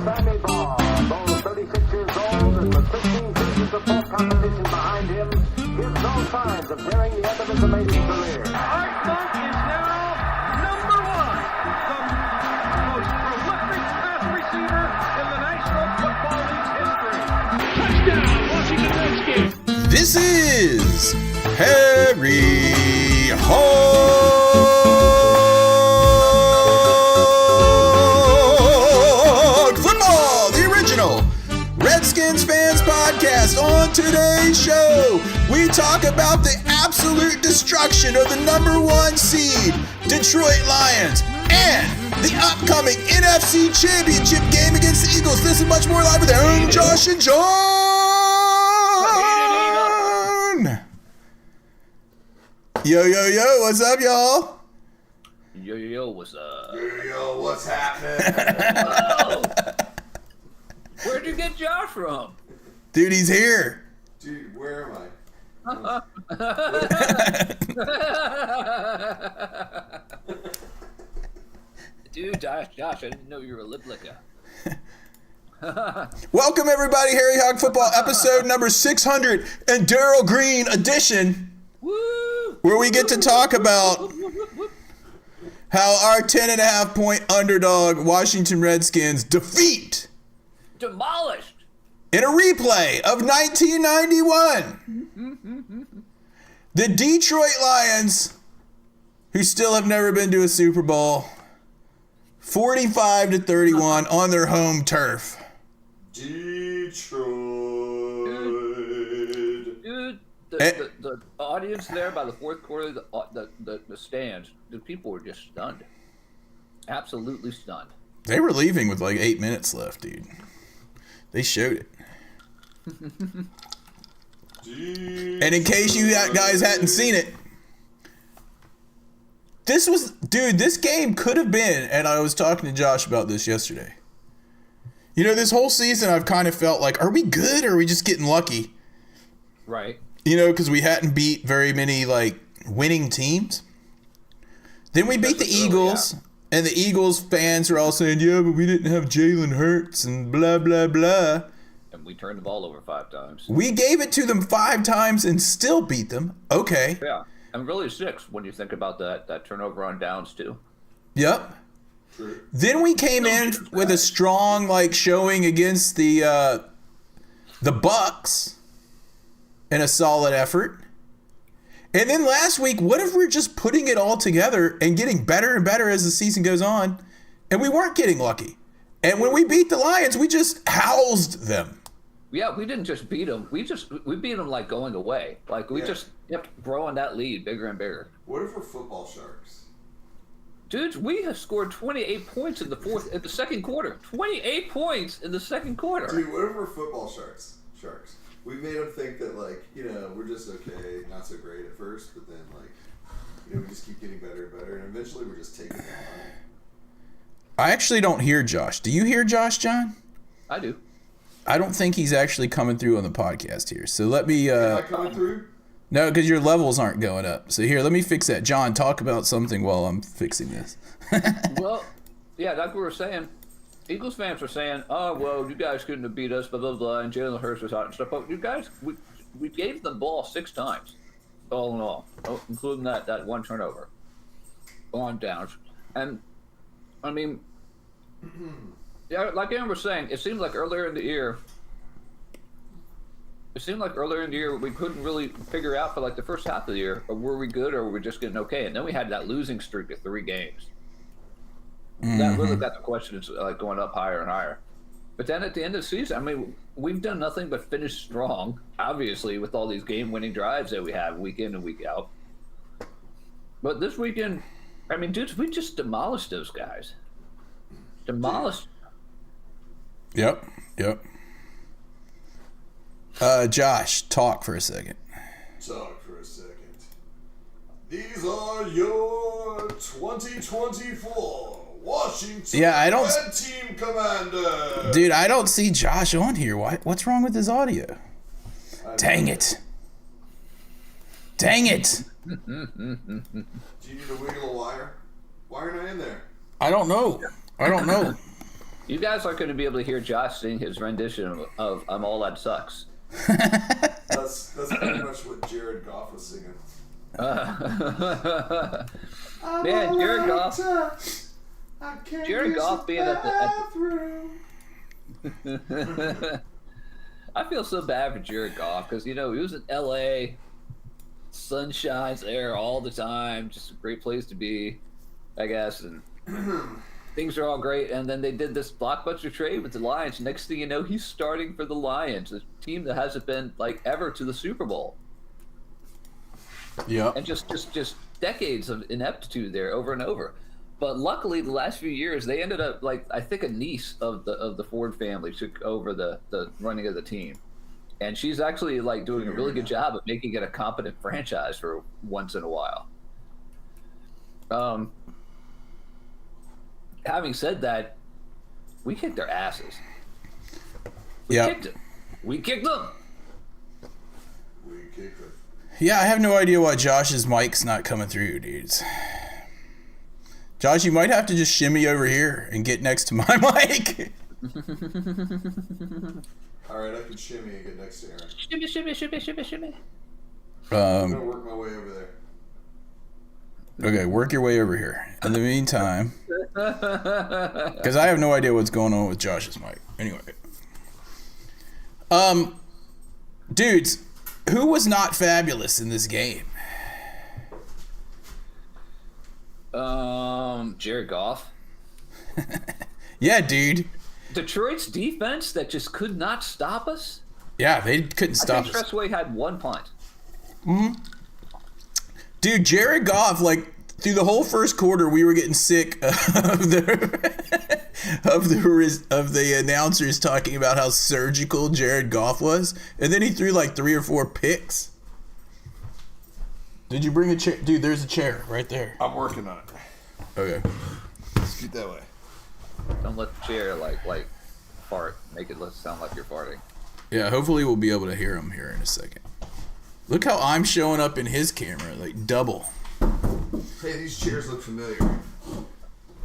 Sammy Baugh, though 36 years old and with 15 seasons of full competition behind him, gives no signs of nearing the end of his amazing career. Art Monk is now number one, the most prolific pass receiver in the National Football League's history. Touchdown, Washington Redskins. This is Harry Hog Football, the original Redskins Fans podcast. On today's show, we talk about the absolute destruction of the number one seed, Detroit Lions, and the upcoming NFC Championship game against the Eagles. This and much more live with Aaron, Josh, and John. Yo, yo, yo, what's up, y'all? Yo, yo, yo, what's up? Yo, what's happening? Oh! Where'd you get Josh from? Dude, he's here. Dude, where am I? Dude, Josh, I didn't know you were a lip licker. Welcome, everybody. Harry Hog Football, episode number 600 and Daryl Green edition, Woo! where we get to talk about how our 10.5 point underdog Washington Redskins defeat Demolished! in a replay of 1991 the Detroit Lions, who still have never been to a Super Bowl, 45-31 on their home turf. Detroit. Dude, the audience there by the fourth quarter, the stands, the people were just stunned. Absolutely stunned. They were leaving with like 8 minutes left, dude. They showed it. And in case you guys hadn't seen it, this game could have been, and I was talking to Josh about this yesterday. You know, this whole season I've kind of felt like, are we good or are we just getting lucky? Right. You know, because we hadn't beat very many, like, winning teams. Then we beat the Eagles, and the Eagles fans are all saying, yeah, but we didn't have Jalen Hurts and blah, blah, blah. And we turned the ball over 5 times. We gave it to them 5 times and still beat them. Okay. Yeah. And really 6 when you think about that turnover on downs, too. Yep. Then we came in with a strong, like, showing against the Bucks and a solid effort. And then last week, what if we're just putting it all together and getting better and better as the season goes on, and we weren't getting lucky? And when we beat the Lions, we just housed them. Yeah, we didn't just beat them. We beat them like going away. Like we just kept growing that lead bigger and bigger. What if we're football sharks? Dudes, we have scored 28 points in the second quarter. 28 points in the second quarter. Dude, what if we're football sharks? We made them think that, like, you know, we're just okay, not so great at first, but then, like, you know, we just keep getting better and better, and eventually we're just taking them on. I actually don't hear Josh. Do you hear Josh, John? I do. I don't think he's actually coming through on the podcast here. So let me... Am I coming through? No, because your levels aren't going up. So here, let me fix that. John, talk about something while I'm fixing this. Well, yeah, like we were saying, Eagles fans were saying, oh, well, you guys couldn't have beat us, blah, blah, blah, and Jalen Hurts was out and stuff. But you guys, we gave them the ball 6 times, all in all, including that one turnover on downs. And, I mean, yeah, like Aaron was saying, it seemed like earlier in the year, we couldn't really figure out for like the first half of the year, or were we good or were we just getting okay? And then we had that losing streak of 3 games. That really got the questions like going up higher and higher. But then at the end of the season, I mean, we've done nothing but finish strong, obviously, with all these game-winning drives that we have week in and week out. But this weekend, I mean, dudes, we just demolished those guys. Demolished. Yep. Josh, talk for a second. These are your 2024 Washington Red Team Commander. Dude, I don't see Josh on here. What's wrong with his audio? Dang it. Do you need to wiggle a wire? Why aren't I in there? I don't know. You guys aren't going to be able to hear Josh sing his rendition of "I'm All That Sucks." That's pretty much what Jared Goff was singing. Man, Jared Goff. Jared Goff being at the I feel so bad for Jared Goff because he was in LA, sun shines there all the time, just a great place to be, I guess, and things are all great. And then they did this blockbuster trade with the Lions. Next thing you know, he's starting for the Lions, a team that hasn't been ever to the Super Bowl. Yeah. And just decades of ineptitude there over and over. But luckily, the last few years, they ended up I think a niece of the Ford family took over the running of the team, and she's actually doing a really good job of making it a competent franchise for once in a while. Having said that, we kicked their asses. We kicked them. We kicked them. Yeah, I have no idea why Josh's mic's not coming through, dudes. Josh, you might have to just shimmy over here and get next to my mic. All right, I can shimmy and get next to Aaron. Shimmy, shimmy, shimmy, shimmy, shimmy. I'm gonna work my way over there. Okay, work your way over here. In the meantime, because I have no idea what's going on with Josh's mic. Anyway, dudes, who was not fabulous in this game? Jared Goff. Yeah, dude. Detroit's defense that just could not stop us. Yeah, they couldn't stop us. Expressway had one punt. Mm-hmm. Dude, Jared Goff, through the whole first quarter, we were getting sick of the announcers talking about how surgical Jared Goff was, and then he threw 3 or 4 picks. Did you bring a chair? Dude, there's a chair right there. I'm working on it. Okay. Scoot that way. Don't let the chair fart. Make it sound like you're farting. Yeah, hopefully we'll be able to hear him here in a second. Look how I'm showing up in his camera, double. Hey, these chairs look familiar.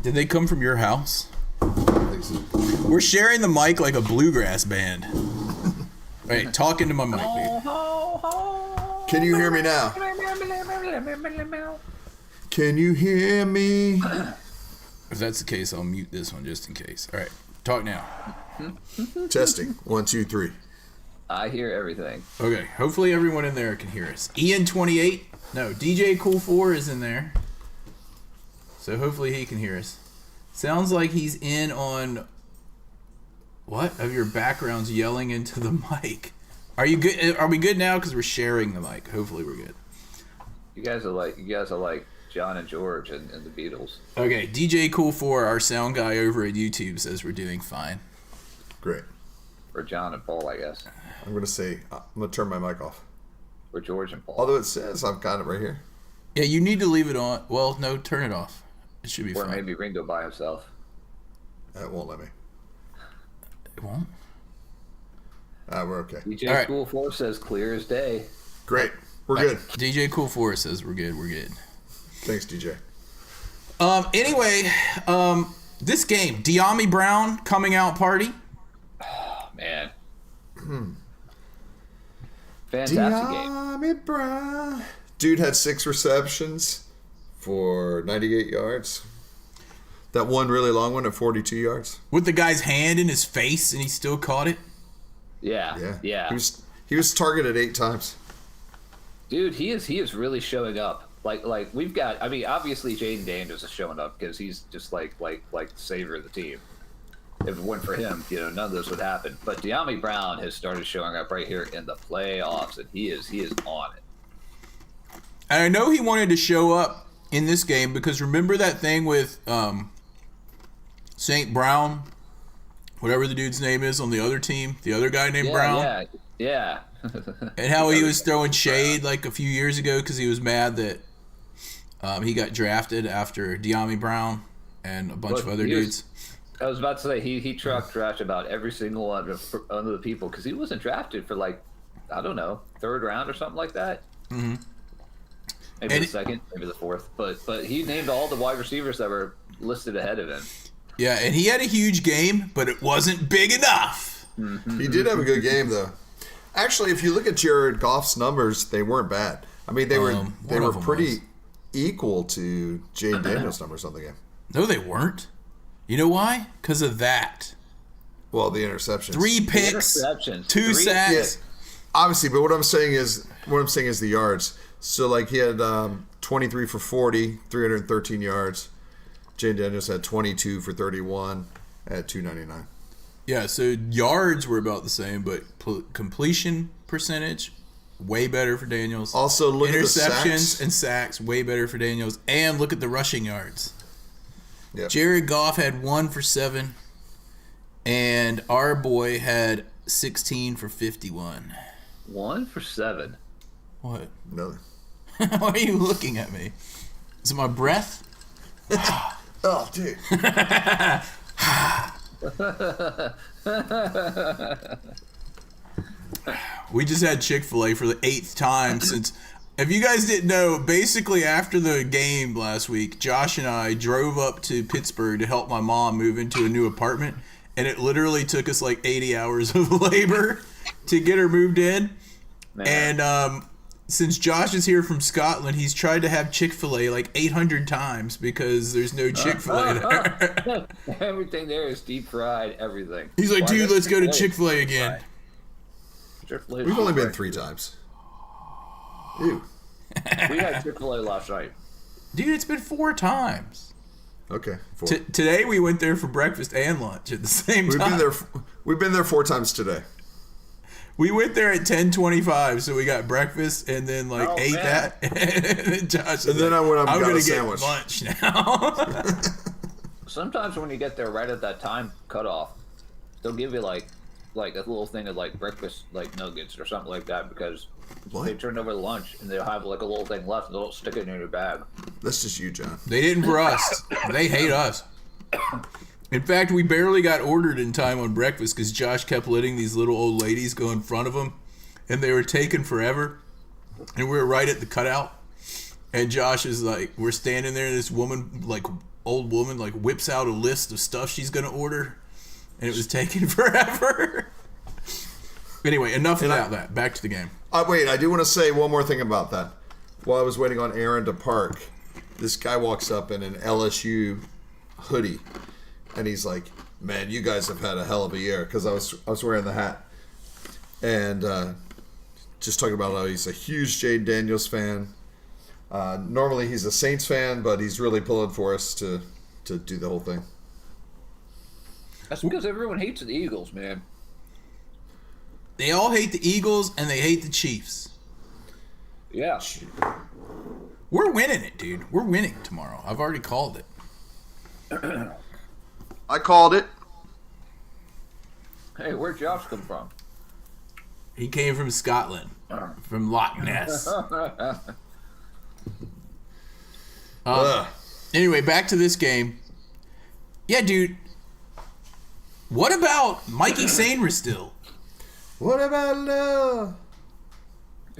Did they come from your house? I think so. We're sharing the mic like a bluegrass band. Wait, talking to my mic, dude. Can you hear me now? Can you hear me? If that's the case, I'll mute this one just in case. All right, talk now. Testing. 1, 2, 3. I hear everything. Okay, hopefully everyone in there can hear us. Ian28, no, DJ Cool 4 is in there. So hopefully he can hear us. Sounds like he's in on what of your backgrounds yelling into the mic. Are you good? Are we good now? Because we're sharing the mic. Hopefully we're good. You guys are like John and George and the Beatles. Okay, DJ Cool 4, our sound guy over at YouTube, says we're doing fine. Great. Or John and Paul, I guess. I'm going to turn my mic off. Or George and Paul. Although it says I've got it right here. Yeah, you need to leave it on. Well, no, turn it off. It should be or fine. Or maybe Ringo by himself. It won't let me. It won't? We're okay. DJ right. Cool 4 says clear as day. Great. We're good. DJ Cool 4 says we're good. We're good. Thanks, DJ. Anyway, this game, De'Ami Brown coming out party. Oh, man. Fantastic game. De'Ami Brown. Dude had 6 receptions for 98 yards. That one really long one at 42 yards. With the guy's hand in his face and he still caught it. Yeah. He was targeted 8 times. Dude, he is really showing up. Like we've got. I mean, obviously Jaden Daniels is showing up because he's just like the savior of the team. If it weren't for him, none of this would happen. But De'Ami Brown has started showing up right here in the playoffs, and he is on it. And I know he wanted to show up in this game because remember that thing with St. Brown, whatever the dude's name is on the other team, the other guy named Brown? Yeah. And how he was throwing shade a few years ago because he was mad that he got drafted after De'Ami Brown and a bunch of other dudes. I was about to say he drafted about every single one of the people because he wasn't drafted for I don't know, 3rd round or something like that. Mm-hmm. Maybe the 2nd, maybe the 4th. But he named all the wide receivers that were listed ahead of him. Yeah, and he had a huge game, but it wasn't big enough. He did have a good game, though. Actually, if you look at Jared Goff's numbers, they weren't bad. I mean, they were pretty equal to Jay Daniels' numbers on the game. No, they weren't. You know why? Because of that. Well, the interceptions. 3 picks, 2 sacks. Yeah, obviously, but what I'm saying is the yards. So, like, he had 23 for 40, 313 yards. Jay Daniels had 22 for 31 at 299. Yeah, so yards were about the same, but completion percentage, way better for Daniels. Also, look at the interceptions sacks. and sacks, way better for Daniels. And look at the rushing yards. Yep. Jared Goff had 1 for 7, and our boy had 16 for 51. 1 for 7. What? No. Why are you looking at me? Is it my breath? Oh, dude. We just had Chick-fil-A for the 8th time since. If you guys didn't know, basically after the game last week, Josh and I drove up to Pittsburgh to help my mom move into a new apartment, and it literally took us like 80 hours of labor to get her moved in. Man. And since Josh is here from Scotland, he's tried to have Chick-fil-A like 800 times because there's no Chick-fil-A there. Everything there is deep fried, everything. He's like, Why dude, does let's go to Chick-fil-A Chick-fil-A again. Chick-fil-A We've only been 3 times. Ew. We had Chick-fil-A last night. Dude, it's been 4 times. Okay. 4. Today we went there for breakfast and lunch at the same We've time. We've been there 4 times today. We went there at 10:25, so we got breakfast and then ate man. that. And then Josh And then I went up and I'm got gonna a sandwich. get lunch now. Sometimes when you get there right at that time cutoff, they'll give you like a little thing of like breakfast nuggets or something like that because What? they turn over the lunch and they'll have like a little thing left and they'll stick it in your bag. That's just you, John. They didn't for us. They hate us. In fact, we barely got ordered in time on breakfast because Josh kept letting these little old ladies go in front of him, and they were taking forever. And we were right at the cutout, and Josh is like, we're standing there, and this woman, old woman, whips out a list of stuff she's gonna order, and it was taking forever. Anyway, enough about that. Back to the game. Wait, I do want to say one more thing about that. While I was waiting on Aaron to park, this guy walks up in an LSU hoodie, and he's like, "Man, you guys have had a hell of a year," because I was wearing the hat, and just talking about how he's a huge Jade Daniels fan. Normally he's a Saints fan, but he's really pulling for us to do the whole thing. That's because everyone hates the Eagles, man. They all hate the Eagles, and they hate the Chiefs. Yeah. We're winning it, dude. We're winning tomorrow. I've already called it. I called it. Hey, where'd Josh come from? He came from Scotland, from Loch Ness. Anyway, back to this game. Yeah, dude. What about Mikey Sainristil still? What about love?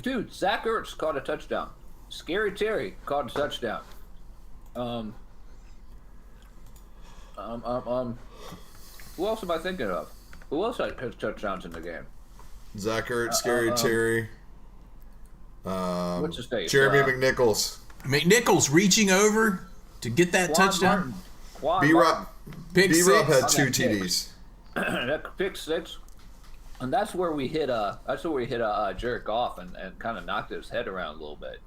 Dude, Zach Ertz caught a touchdown. Scary Terry caught a touchdown. Who else am I thinking of? Who else has touchdowns in the game? Zach Ertz, Scary Terry. What's his face? Jeremy McNichols. McNichols reaching over to get that touchdown. B-Rob Pick B-Rob six. had 2 TDs. That pick 6, and that's where we hit Jared Goff and kind of knocked his head around a little bit.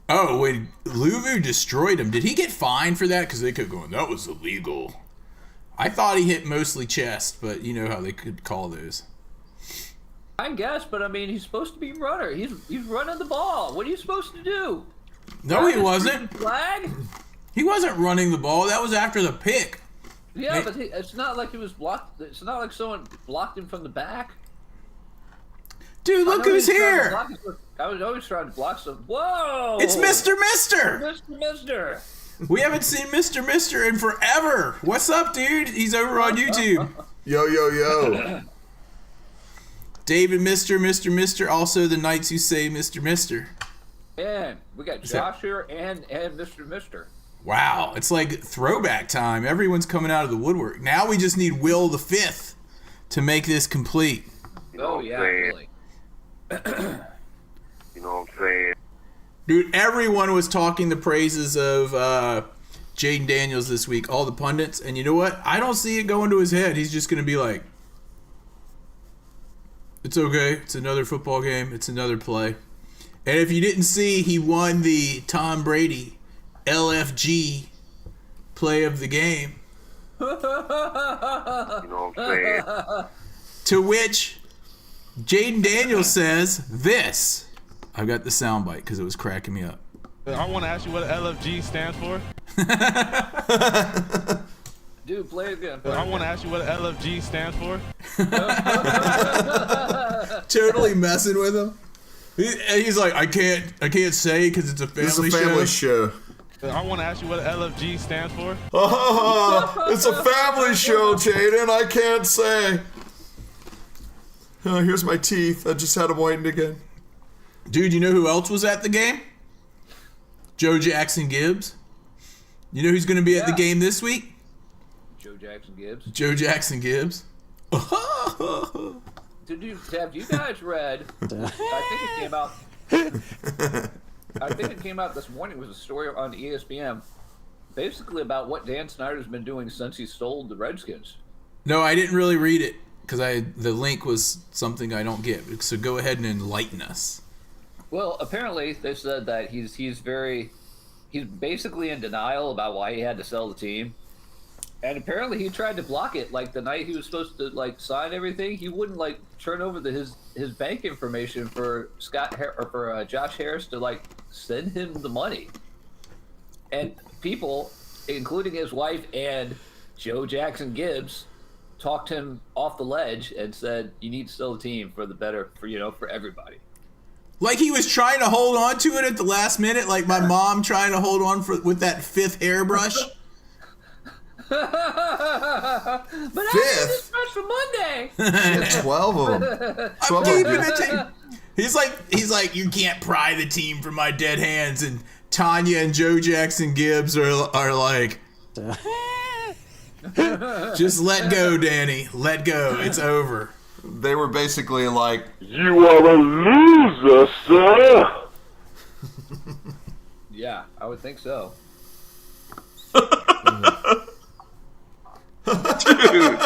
Oh, when Luvu destroyed him, did he get fined for that? Because they kept going, that was illegal. I thought he hit mostly chest, but you know how they could call those. I guess, but I mean, he's supposed to be a runner. He's running the ball. What are you supposed to do? No, he wasn't. Flag? He wasn't running the ball. That was after the pick. Yeah, but it's not like he was blocked. It's not like someone blocked him from the back. Dude, look who's here. I was always trying to block some. Whoa! It's Mr. Mister. Mister. We haven't seen Mr. Mister in forever. What's up, dude? He's over on YouTube. Yo, yo, yo. David Mister, also the Knights who say Mr. Mister. And we got Josh here and Mr. Mister. Wow, it's like throwback time. Everyone's coming out of the woodwork. Now we just need Will the Fifth to make this complete. Oh, yeah, really. You know what I'm saying? Dude, everyone was talking the praises of Jaden Daniels this week, all the pundits. And you know what? I don't see it going to his head. He's just going to be like, it's okay. It's another football game. It's another play. And if you didn't see, he won the Tom Brady LFG play of the game. You know what I'm saying? To which Jaden Daniels says this. I got the soundbite because it was cracking me up. I want to ask you what LFG stands for. Dude, play it again. I want to ask you what LFG stands for. Totally messing with him. He's like, I can't say because it's a family show. This is a family show. I want to ask you what LFG stands for. It's a family show, Jaden. I can't say. Here's my teeth. I just had them whitened again. Dude, you know who else was at the game? Joe Jackson Gibbs. You know who's going to be at the game this week? Joe Jackson Gibbs. Joe Jackson Gibbs. Have you guys read? I think it came out. I think it came out this morning. It was a story on ESPN, basically about what Dan Snyder's been doing since he sold the Redskins. No, I didn't really read it because the link was something I don't get. So go ahead and enlighten us. Well, apparently they said that he's basically in denial about why he had to sell the team. And apparently he tried to block it. Like the night he was supposed to like sign everything, he wouldn't like turn over his bank information for Josh Harris to like send him the money. And people, including his wife and Joe Jackson Gibbs, talked him off the ledge and said, "You need to sell the team for the better for everybody." Like he was trying to hold on to it at the last minute, like my mom trying to hold on with that fifth hairbrush. But I need this brush for Monday. 12 of them. I'm keeping the team. He's like, you can't pry the team from my dead hands. And Tanya and Joe Jackson Gibbs are like, just let go, Danny. Let go. It's over. They were basically like, You are a loser, sir. Yeah, I would think so. Dude.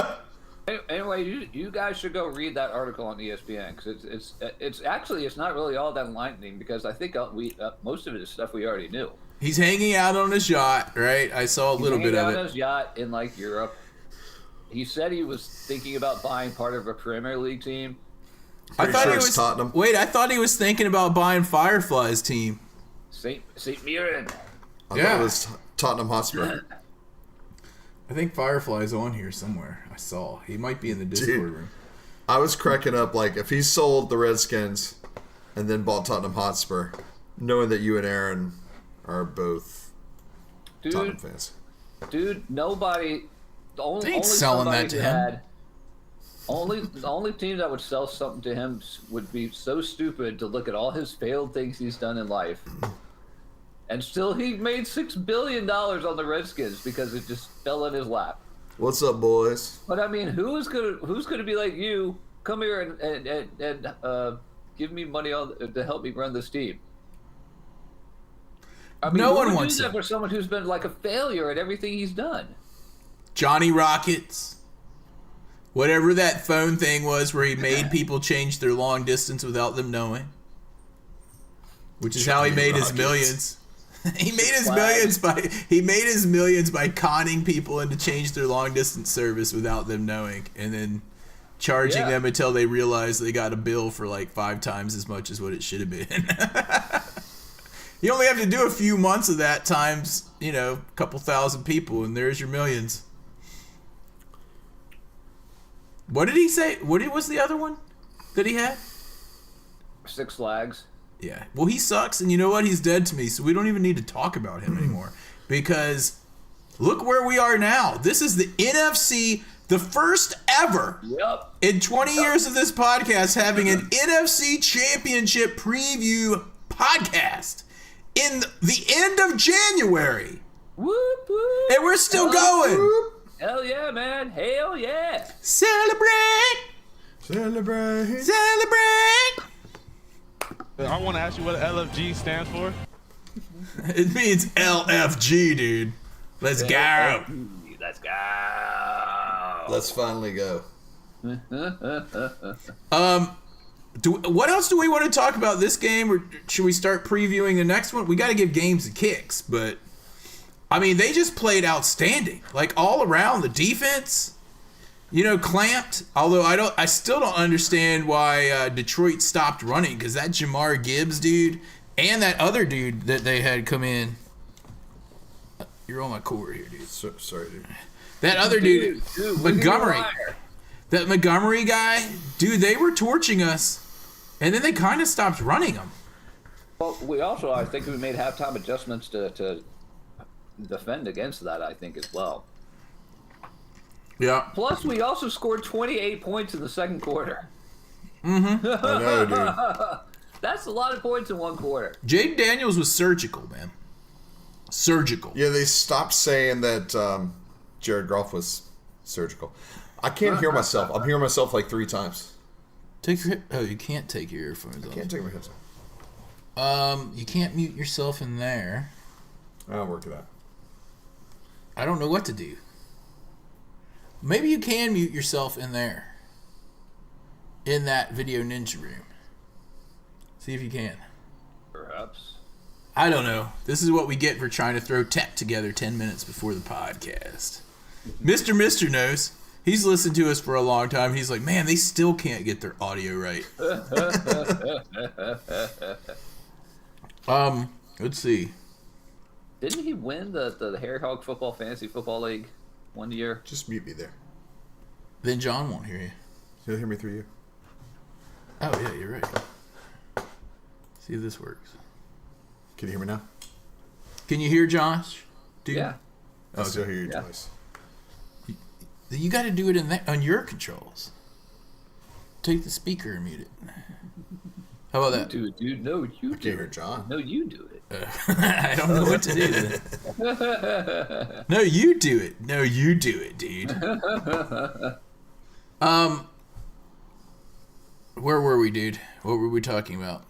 Anyway, you guys should go read that article on ESPN because it's not really all that enlightening because I think most of it is stuff we already knew. He's hanging out on his yacht, right? I saw a little bit of it. He's hanging out on his yacht in like Europe. He said he was thinking about buying part of a Premier League team. I thought he it's was Tottenham. Wait, I thought he was thinking about buying Firefly's team. St. Mirren. I thought it was Tottenham Hotspur. I think Firefly's on here somewhere. I saw. He might be in the Discord room. I was cracking up like if he sold the Redskins and then bought Tottenham Hotspur, knowing that you and Aaron are both Tottenham fans. Dude, nobody. The only selling that to him. The only team that would sell something to him would be so stupid to look at all his failed things he's done in life. And still he made $6 billion on the Redskins because it just fell in his lap. What's up, boys? But I mean, who's gonna be like you? Come here and give me money to help me run this team. I mean, no who one would wants do that it. for someone who's been like a failure at everything he's done. Johnny Rockets. Whatever that phone thing was where he made people change their long distance without them knowing. Which is how he made his millions. He made his millions by conning people into change their long distance service without them knowing, and then charging them until they realized they got a bill for like 5 times as much as what it should have been. You only have to do a few months of that times, a couple thousand people, and there's your millions. What did he say? What was the other one that he had? Six Flags. Yeah. Well, he sucks, and you know what? He's dead to me, so we don't even need to talk about him anymore. Because look where we are now. This is the NFC, the first ever in 20 years of this podcast having an NFC Championship preview podcast in the end of January. Whoop, whoop. And we're still going. Hell yeah, man. Hell yeah. Celebrate. Celebrate. Celebrate. I want to ask you what LFG stands for. It means LFG, dude. Let's go. Let's go. Let's finally go. What else do we want to talk about this game, or should we start previewing the next one? We got to give games the kicks, but I mean, they just played outstanding, like all around. The defense, clamped. Although I still don't understand why Detroit stopped running, because that Jamar Gibbs dude and that other dude that they had come in. You're on my cord here, dude. Sorry, dude. That other dude Montgomery. Liar. That Montgomery guy, dude, they were torching us, and then they kind of stopped running them. Well, I think we made halftime adjustments to defend against that, I think, as well. Yeah. Plus, we also scored 28 points in the second quarter. I know, dude. That's a lot of points in one quarter. Jaden Daniels was surgical, man. Surgical. Yeah, they stopped saying that Jared Goff was surgical. I can't hear myself. I'm hearing myself like 3 times. You can't take your earphones off. Can't take my headset off. You can't mute yourself in there. I'll work it out. I don't know what to do. Maybe you can mute yourself in there. In that Video Ninja room. See if you can. Perhaps. I don't know. This is what we get for trying to throw tech together 10 minutes before the podcast. Mr. knows. He's listened to us for a long time. He's like, man, they still can't get their audio right. Let's see. Didn't he win the Harry Hog Football Fantasy Football League one year? Just mute me there. Then John won't hear you. He'll hear me through you. Oh, yeah, you're right. See if this works. Can you hear me now? Can you hear Josh? Dude? Yeah. I still hear you twice. You got to do it on your controls. Take the speaker and mute it. How about that? Do it, dude. No, you I can't hear John. No, you do it. I don't know what to do then. No, you do it. No, you do it, dude. Where were we, dude? What were we talking about?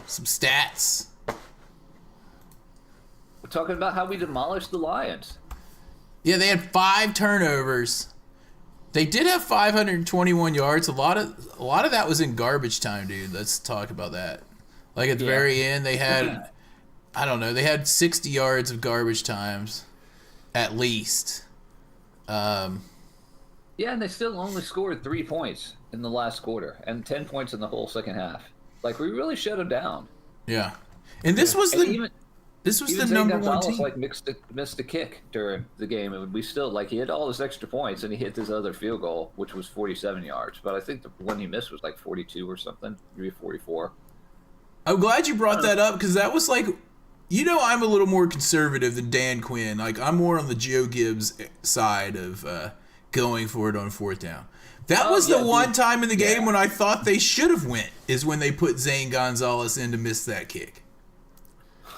Some stats. We're talking about how we demolished the Lions. Yeah, they had 5 turnovers. They did have 521 yards. A lot of that was in garbage time, dude. Let's talk about that. Like at the very end, they had, I don't know, they had 60 yards of garbage times, at least. Yeah, and they still only scored 3 points in the last quarter and 10 points in the whole second half. Like, we really shut them down. Yeah, and this was the number one Gonzalez, team. like missed a kick during the game, and we still he had all his extra points, and he hit this other field goal, which was 47 yards. But I think the one he missed was like 42 or something, maybe 44. I'm glad you brought that up, because that was like, I'm a little more conservative than Dan Quinn. Like, I'm more on the Joe Gibbs side of going for it on 4th down. That was the one time in the game when I thought they should have went, is when they put Zane Gonzalez in to miss that kick.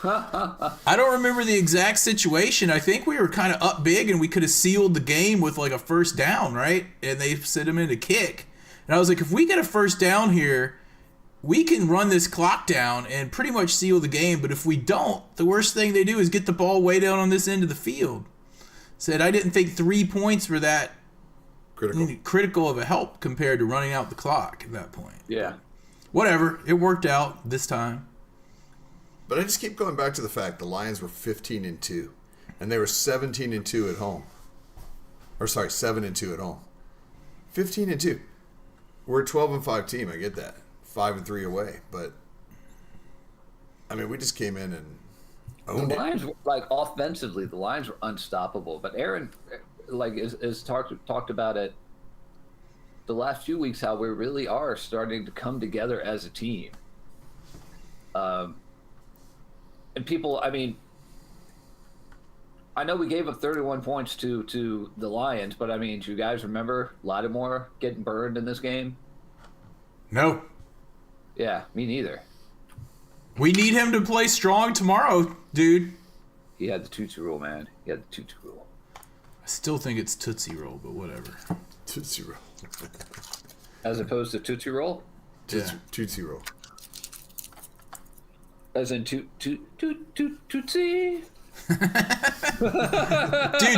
I don't remember the exact situation. I think we were kind of up big and we could have sealed the game with like a 1st down, right? And they sent him in to kick. And I was like, if we get a 1st down here, we can run this clock down and pretty much seal the game. But if we don't, the worst thing they do is get the ball way down on this end of the field. Said I didn't think 3 points were that critical of a help compared to running out the clock at that point. Yeah. Whatever. It worked out this time. But I just keep going back to the fact the Lions were 15-2, and they were 17-2 at home. Or sorry, 7-2 at home. 15-2. We're a 12-5 team. I get that. 5-3 away, but I mean, we just came in and owned The it. Lions, like offensively, the Lions were unstoppable. But Aaron, like, is talked about it the last few weeks, how we really are starting to come together as a team. And people, I mean, I know we gave up 31 points to the Lions, but I mean, do you guys remember Lattimore getting burned in this game? No. Yeah, me neither. We need him to play strong tomorrow, dude. He had the Tootsie Roll, man. He had the Tootsie Roll. I still think it's Tootsie Roll, but whatever. Tootsie Roll. As opposed to Tootsie Roll? Tootsie Roll. As in Tootsie? Dude,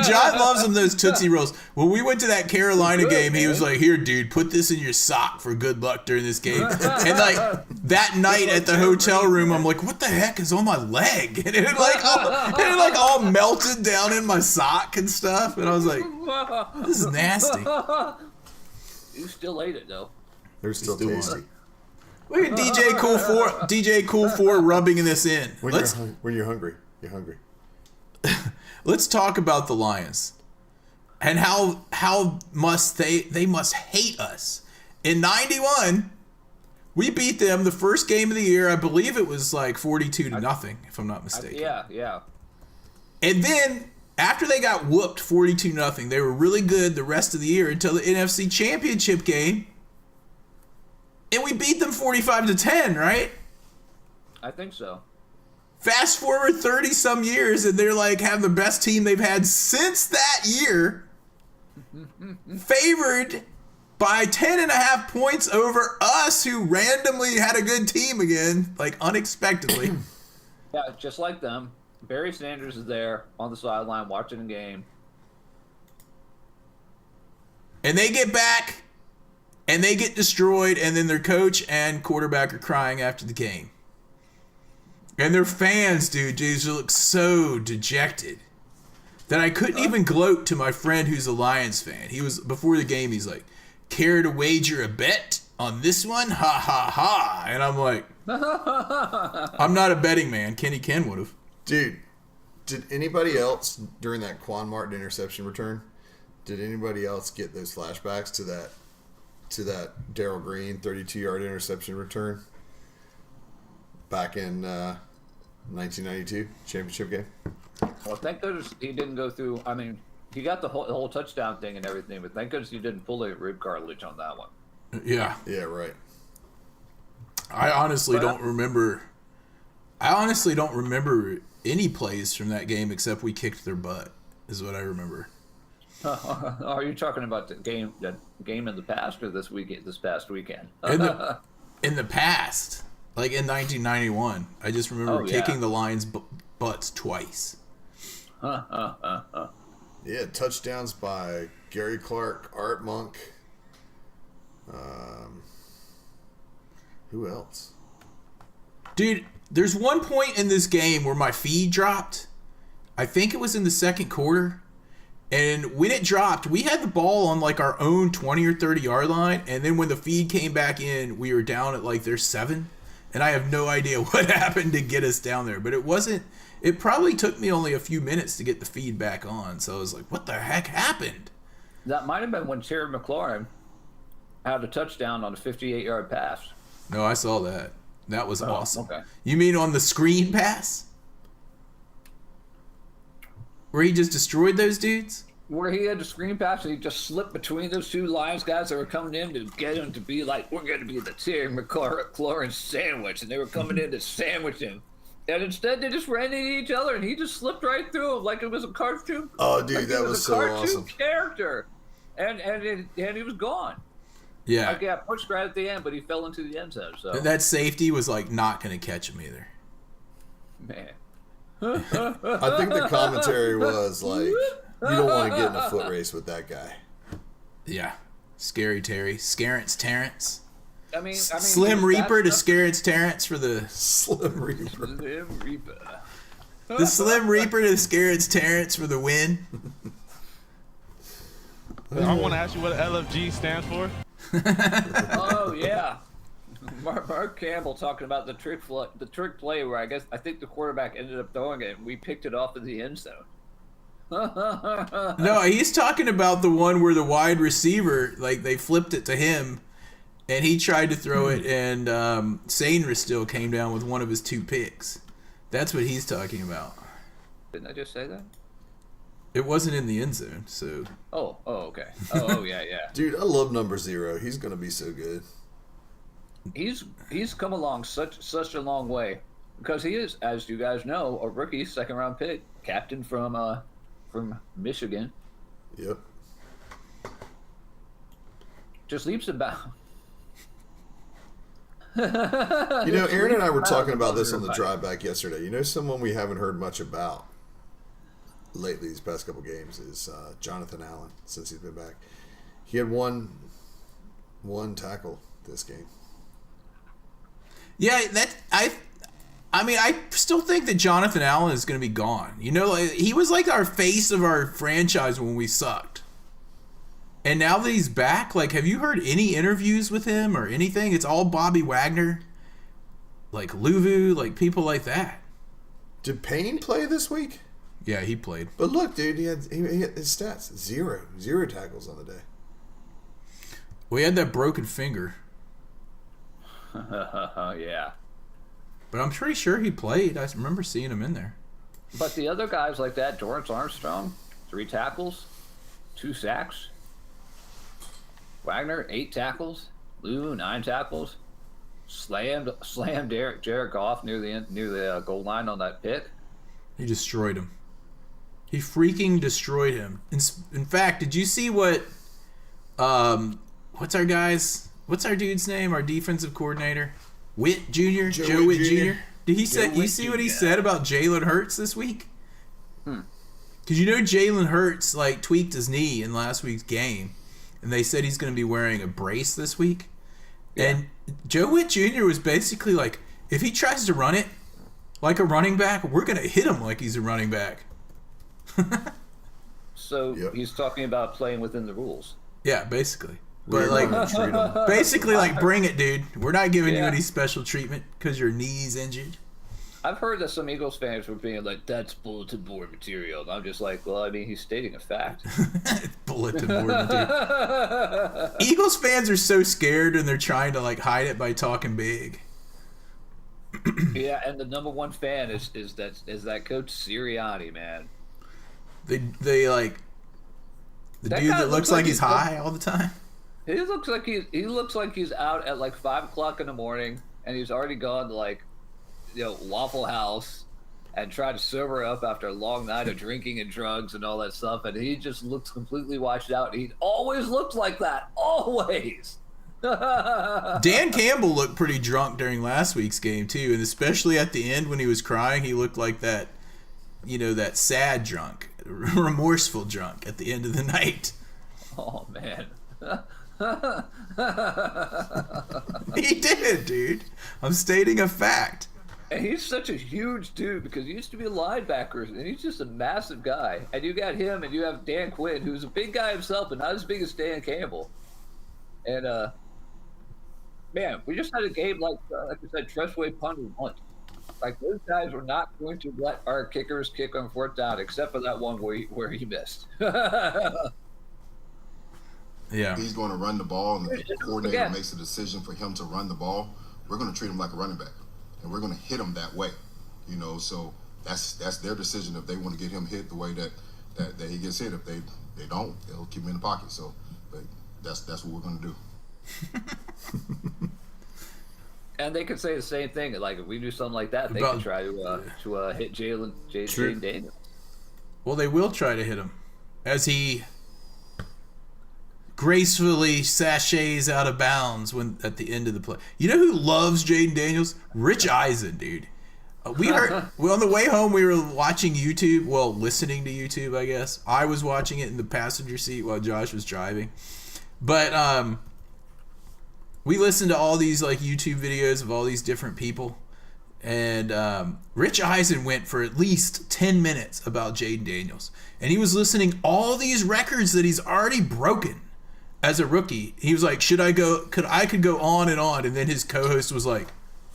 John loves them, those Tootsie Rolls. When we went to that Carolina game, he was like, here, dude, put this in your sock for good luck during this game. And, like, that night at the hotel room, I'm like, what the heck is on my leg? And it, like, all melted down in my sock and stuff. And I was like, this is nasty. You still ate it, though. They're still tasty. Look at DJ Cool 4 rubbing this in. When you're hungry, you're hungry. Let's talk about the Lions and how must they must hate us. In 91, we beat them the first game of the year. I believe it was like 42-0, if I'm not mistaken. Yeah. And then after they got whooped 42-0, they were really good the rest of the year until the NFC Championship game. And we beat them 45-10, right? I think so. Fast forward 30-some years, and they're like have the best team they've had since that year. Favored by 10.5 points over us, who randomly had a good team again, like unexpectedly. Yeah, just like them. Barry Sanders is there on the sideline watching the game. And they get back, and they get destroyed, and then their coach and quarterback are crying after the game. And their fans, dude, just look so dejected that I couldn't even gloat to my friend who's a Lions fan. He was, before the game, he's like, care to wager a bet on this one? Ha, ha, ha. And I'm like, I'm not a betting man. Kenny Ken would have. Dude, did anybody else, during that Quan Martin interception return, did anybody else get those flashbacks to that Darryl Green 32-yard interception return back in 1992 championship game? Well, thank goodness he didn't go through. I mean, he got the whole touchdown thing and everything, but thank goodness he didn't pull the rib cartilage on that one. Yeah. Yeah, right. I honestly don't remember any plays from that game except we kicked their butt, is what I remember. Are you talking about the game in the past or this past weekend? Oh, In the past, like in 1991, I just remember kicking the Lions' butts twice. Yeah, touchdowns by Gary Clark, Art Monk. Who else? Dude, there's one point in this game where my feed dropped. I think it was in the second quarter. And when it dropped, we had the ball on like our own 20 or 30 yard line. And then when the feed came back in, we were down at like their 7. And I have no idea what happened to get us down there. But it probably took me only a few minutes to get the feed back on. So I was like, what the heck happened? That might have been when Terry McLaurin had a touchdown on a 58-yard pass. No, I saw that. That was awesome. Okay. You mean on the screen pass? Where he just destroyed those dudes? Where he had the screen pass and he just slipped between those two Lions guys that were coming in to get him to be like, we're going to be the Terry McLaurin sandwich. And they were coming in to sandwich him. And instead they just ran into each other and he just slipped right through him like it was a cartoon. Oh, dude, like that was so awesome. Character. And he was gone. Yeah. I got pushed right at the end, but he fell into the end zone. So That safety was like not going to catch him either. man. I think the commentary was like, you don't want to get in a foot race with that guy. Yeah. Scary Terry. Scarence Terrence. I mean, Slim Reaper to Scarence Terrence for the... Slim Reaper. Slim Reaper. The Slim Reaper to Scarence Terrence for the win. I want to ask you what LFG stands for. Oh yeah, Mark Campbell talking about the trick play where I think the quarterback ended up throwing it and we picked it off of the end zone. No, he's talking about the one where the wide receiver, like they flipped it to him and he tried to throw it and Sainris still came down with one of his 2 picks. That's what he's talking about. Didn't I just say that? It wasn't in the end zone, so... Oh, okay. Oh, yeah. Dude, I love number 0. He's going to be so good. He's come along such a long way because he is, as you guys know, a rookie 2nd round pick captain from Michigan. Yep. Just leaps about. Aaron and I were talking about this on the drive back yesterday. Someone we haven't heard much about lately these past couple games is Jonathan Allen since he's been back. He had one tackle this game. Yeah, I still think that Jonathan Allen is going to be gone. He was like our face of our franchise when we sucked. And now that he's back, have you heard any interviews with him or anything? It's all Bobby Wagner, Luvu, people like that. Did Payne play this week? Yeah, he played. But look, dude, he had his stats. Zero tackles on the day. Well, he had that broken finger. Yeah. But I'm pretty sure he played. I remember seeing him in there. But the other guys like that, Dorrance Armstrong, 3 tackles, 2 sacks. Wagner, 8 tackles. Lou, 9 tackles. Slammed Jared Goff near the goal line on that pick. He destroyed him. He freaking destroyed him. In fact, did you see what? What's our dude's name? Our defensive coordinator, Witt Jr. Joe Witt Jr. Did he say? You see what he said about Jalen Hurts this week? Because Jalen Hurts tweaked his knee in last week's game, and they said he's going to be wearing a brace this week. Yeah. And Joe Witt Jr. was basically like, if he tries to run it like a running back, we're going to hit him like he's a running back. So He's talking about playing within the rules. Yeah, basically. But basically, bring it, dude. We're not giving you any special treatment because your knee's injured. I've heard that some Eagles fans were being like, "That's bulletin board material." And I'm just like, well, I mean, he's stating a fact. Bulletin board material. Eagles fans are so scared, and they're trying to hide it by talking big. Yeah, and the number one fan is that Coach Sirianni, man. The dude that looks like he's high all the time. He looks like he's out at 5 o'clock in the morning, and he's already gone to Waffle House and tried to sober up after a long night of drinking and drugs and all that stuff, and he just looks completely washed out. He always looks like that, always. Dan Campbell looked pretty drunk during last week's game too, and especially at the end when he was crying, he looked like that, that sad drunk, remorseful drunk at the end of the night. Oh man. He did, dude. I'm stating a fact. And he's such a huge dude because he used to be a linebacker, and he's just a massive guy. And you got him, and you have Dan Quinn, who's a big guy himself, but not as big as Dan Campbell. And man, we just had a game like I said, Trustway punted once. Those guys were not going to let our kickers kick on 4th down, except for that one where he missed. Yeah. He's going to run the ball, and the coordinator makes a decision for him to run the ball. We're going to treat him like a running back, and we're going to hit him that way. So that's their decision if they want to get him hit the way that he gets hit. If they don't, they'll keep him in the pocket. So, but that's what we're going to do. And they could say the same thing. If we do something like that, they could try to hit Jaden Daniels. Well, they will try to hit him as he gracefully sachets out of bounds at the end of the play. You know who loves Jaden Daniels? Rich Eisen, dude. We heard on the way home. We were watching YouTube. Well, listening to YouTube, I guess. I was watching it in the passenger seat while Josh was driving. But we listened to all these YouTube videos of all these different people, and Rich Eisen went for at least 10 minutes about Jaden Daniels, and he was listing all these records that he's already broken as a rookie. He was like, I could go on, and then his co-host was like,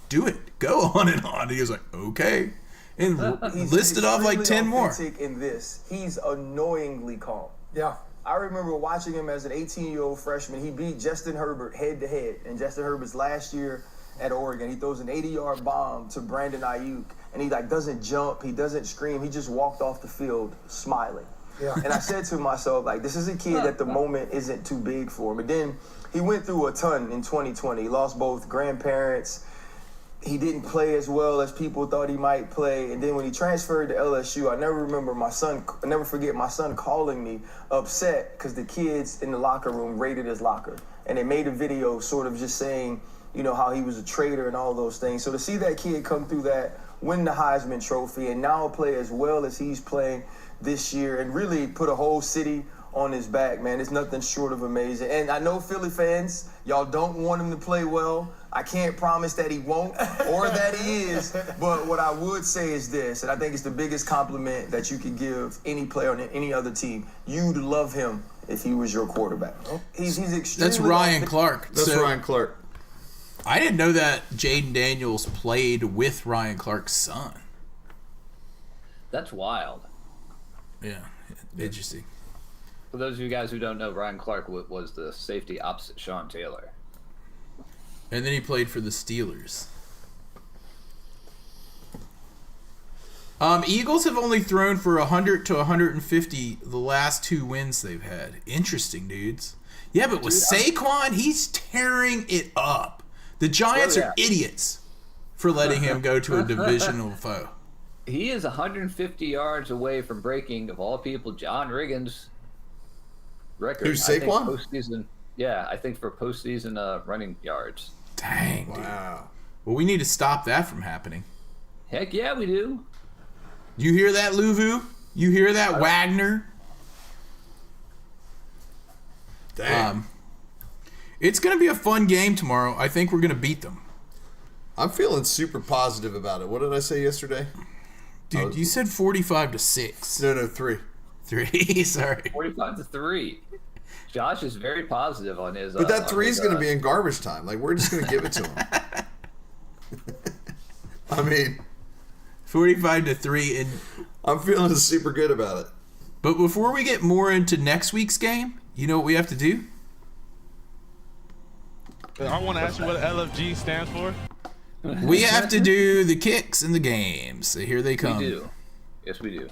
do it, go on and on. And he was like, okay, and listed off 10 more. In this, he's annoyingly calm. Yeah. I remember watching him as an 18-year-old freshman. He beat Justin Herbert head-to-head. In Justin Herbert's last year at Oregon, he throws an 80-yard bomb to Brandon Ayuk, and he doesn't jump, he doesn't scream, he just walked off the field smiling. Yeah. And I said to myself, this is a kid that the moment isn't too big for him. But then he went through a ton in 2020. He lost both grandparents. he didn't play as well as people thought he might play. And then when he transferred to LSU, I never forget my son calling me upset because the kids in the locker room raided his locker. And they made a video sort of just saying, you know, how he was a traitor and all those things. So to see that kid come through that, win the Heisman Trophy, and now play as well as he's playing this year and really put a whole city on his back, man, it's nothing short of amazing. And I know Philly fans, y'all don't want him to play well. I can't promise that he won't or that he is, but what I would say is this, and I think it's the biggest compliment that you could give any player on any other team. You'd love him if he was your quarterback. He's extremely... That's Ryan Clark. That's Ryan Clark. I didn't know that Jaden Daniels played with Ryan Clark's son. That's wild. Yeah, interesting. For those of you guys who don't know, Ryan Clark was the safety opposite Sean Taylor. And then he played for the Steelers. Eagles have only thrown for 100 to 150 the last 2 wins they've had. Interesting, dudes. Yeah, but with Saquon, he's tearing it up. The Giants are idiots for letting him go to a divisional foe. He is 150 yards away from breaking, of all people, John Riggins' record. Who's Saquon? Postseason, yeah, I think for postseason running yards. Dang, dude. Wow. Well, we need to stop that from happening. Heck yeah, we do. You hear that, Luvu? You hear that, Wagner? Dang. It's going to be a fun game tomorrow. I think we're going to beat them. I'm feeling super positive about it. What did I say yesterday? Dude, you said 45-6. No, 3. 3, sorry. 45-3. Josh is very positive on his. But that 3 is going to be in garbage time. Like, we're just going to give it to him. I mean, 45-3, and I'm feeling super good about it. But before we get more into next week's game, you know what we have to do? I want to ask you what LFG stands for. We have to do the kicks in the games. So here they come. We do. Yes, we do.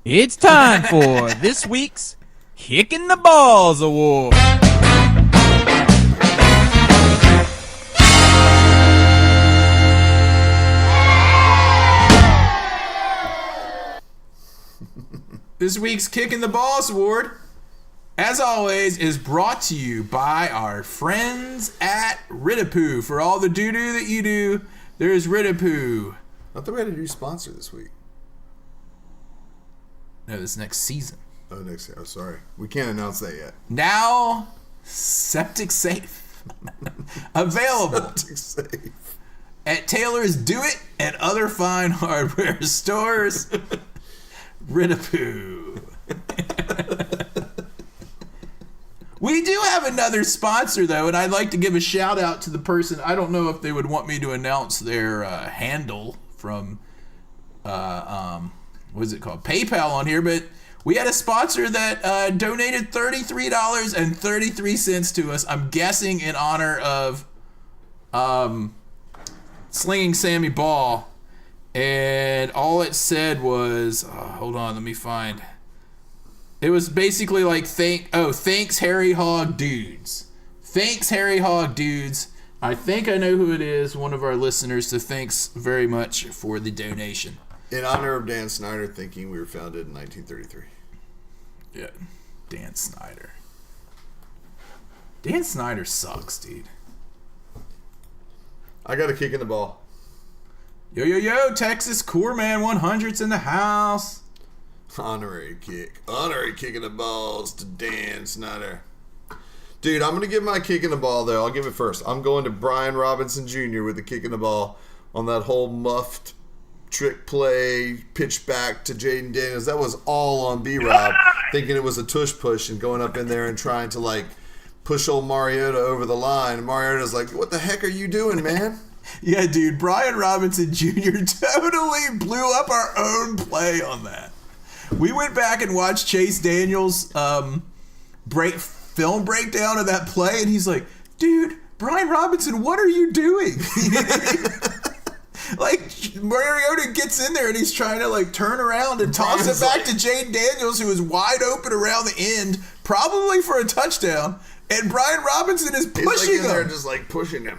It's time for this week's Kicking the Balls Award. This week's Kicking the Balls Award, as always, is brought to you by our friends at Ridapoo. For all the doo-doo that you do, there's Ridapoo. I thought we had a new sponsor this week. No, this next season. Oh, next year. Oh, sorry. We can't announce that yet. Now, Septic Safe. Available. Septic Safe. At Taylor's Do It and other fine hardware stores. Ridapoo. We do have another sponsor, though, and I'd like to give a shout-out to the person. I don't know if they would want me to announce their handle from, what is it called? PayPal on here, but we had a sponsor that donated $33.33 to us, I'm guessing in honor of Slinging Sammy Ball. And all it said was, hold on, let me find. It was basically like, thanks Harry Hog Dudes. Thanks Harry Hog Dudes. I think I know who it is, one of our listeners, so thanks very much for the donation. In honor of Dan Snyder, thinking we were founded in 1933. Yeah, Dan Snyder. Dan Snyder sucks, dude. I got a kick in the ball. Yo, Texas Coreman 100's in the house. Honorary kick in the balls to Dan Snyder. Dude, I'm going to give my kick in the ball, though. I'll give it first. I'm going to Brian Robinson Jr. with the kick in the ball on that whole muffed trick play, pitch back to Jaden Daniels. That was all on B-Rob, thinking it was a tush push and going up in there and trying to, like, push old Mariota over the line. And Mariota's like, what the heck are you doing, man? Yeah, dude, Brian Robinson Jr. totally blew up our own play on that. We went back and watched Chase Daniels' film breakdown of that play, and he's like, dude, Brian Robinson, what are you doing? Like, Mariota gets in there, and he's trying to, like, turn around and toss it back to Jaden Daniels, who is wide open around the end, probably for a touchdown. And Brian Robinson is pushing He's like in there him. just like pushing him.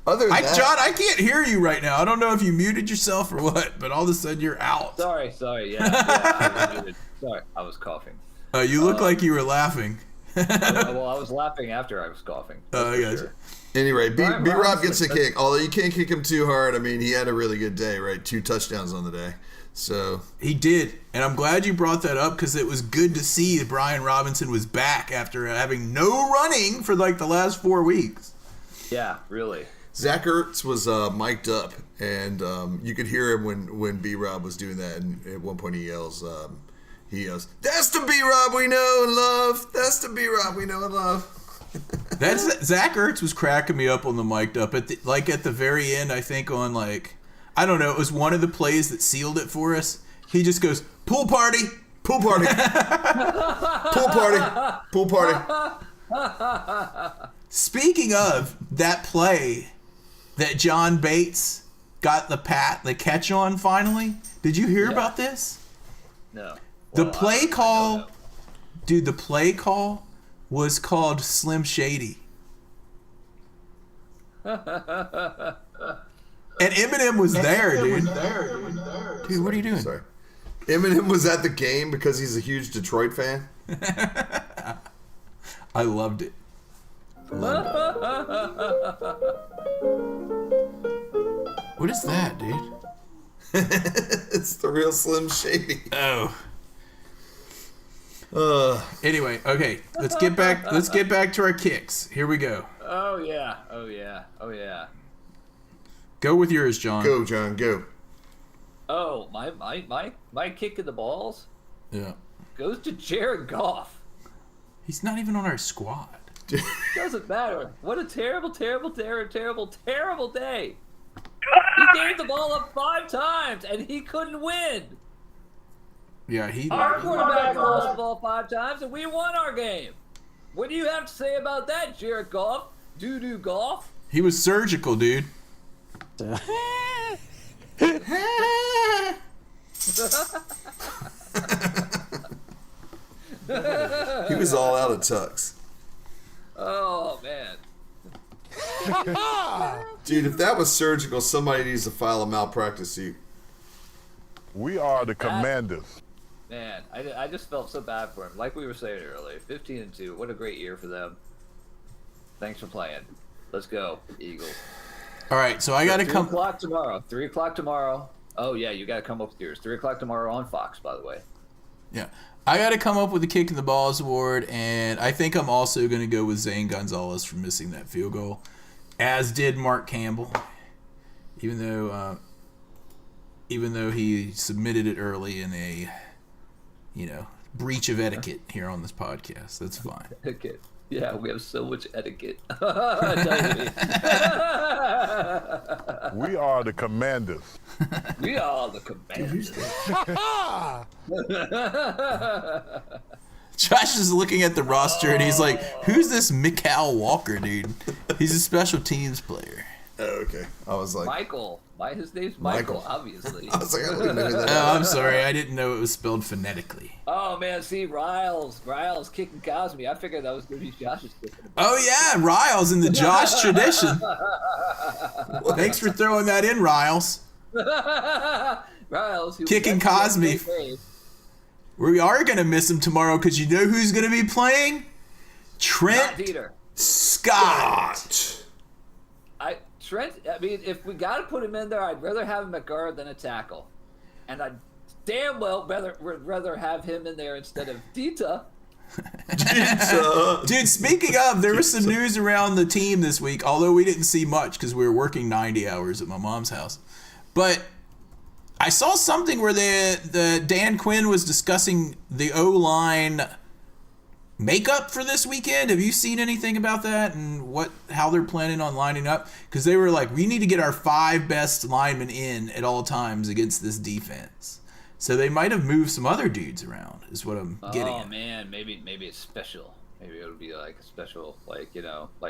Other than that, John, I can't hear you right now. I don't know if you muted yourself or what, but all of a sudden you're out. Sorry. Yeah, I was muted. Sorry, I was coughing. You look like you were laughing. Well, I was laughing after I was coughing. Oh, I got you. Anyway, Brian B-Rob Robinson- gets a kick. Although you can't kick him too hard. I mean, he had a really good day, right? 2 touchdowns on the day. So He did, and I'm glad you brought that up because it was good to see that Brian Robinson was back after having no running for like the last 4 weeks. Yeah, really. Zach Ertz was mic'd up, and you could hear him when B-Rob was doing that. And at one point he yells, "That's the B-Rob we know and love. That's the B-Rob we know and love." That's Zach Ertz was cracking me up on the mic'd up at the very end. I think on I don't know. It was one of the plays that sealed it for us. He just goes pool party, pool party, pool party, pool party. Speaking of that play that John Bates got the catch on finally. Did you hear about this? No. The play call, dude. The play call was called Slim Shady. And Eminem was there, dude. Dude, what are you doing? Sorry. Eminem was at the game because he's a huge Detroit fan. I loved it. What is that, dude? It's the real Slim Shady. Oh. Anyway, okay. Let's get back to our kicks. Here we go. Oh yeah. Go with yours, John. Go, John. Go. Oh, my kick in the balls Yeah. goes to Jared Goff. He's not even on our squad. Doesn't matter. What a terrible day. He gave the ball up 5 times and he couldn't win. Yeah, Our quarterback lost the ball 5 times and we won our game. What do you have to say about that, Jared Goff? Doo-doo Goff? He was surgical, dude. He was all out of Tux. Oh, man. Dude, if that was surgical, somebody needs to file a malpractice suit. We are the Commanders. Man, I just felt so bad for him. Like we were saying earlier, 15-2. What a great year for them. Thanks for playing. Let's go, Eagles. All right, so I got to come. 3 o'clock tomorrow. 3 o'clock tomorrow. Oh, yeah, you got to come up with yours. 3 o'clock tomorrow on Fox, by the way. Yeah. I got to come up with the kick in the balls award, and I think I'm also going to go with Zane Gonzalez for missing that field goal, as did Mark Campbell, even though he submitted it early in a, breach of etiquette here on this podcast. That's fine. Etiquette. Yeah, we have so much etiquette. We are the Commanders. We are the Commanders. Josh is looking at the roster and he's like, "Who's this Mikal Walker dude? He's a special teams player." Oh, okay. I was like, Michael. His name's Michael, obviously. I was like, I don't even know who that Oh, I'm sorry. I didn't know it was spelled phonetically. Oh, man, see, Riles kicking Cosme. I figured that was going to be Josh's kick. Oh, yeah, Riles in the Josh tradition. Thanks for throwing that in, Riles. Riles. Kicking Cosme. We are going to miss him tomorrow because you know who's going to be playing? Trent Scott. Trent, I mean, if we got to put him in there, I'd rather have him at guard than a tackle. And I'd damn well rather have him in there instead of Dita. Dude, speaking of, there was some news around the team this week, although we didn't see much because we were working 90 hours at my mom's house. But I saw something where the Dan Quinn was discussing the O-line makeup for this weekend. Have you seen anything about that and how they're planning on lining up? Because they were like, we need to get our 5 best linemen in at all times against this defense. So they might have moved some other dudes around, is what I'm getting at. Oh, man, maybe it's special. Maybe it'll be like a special, like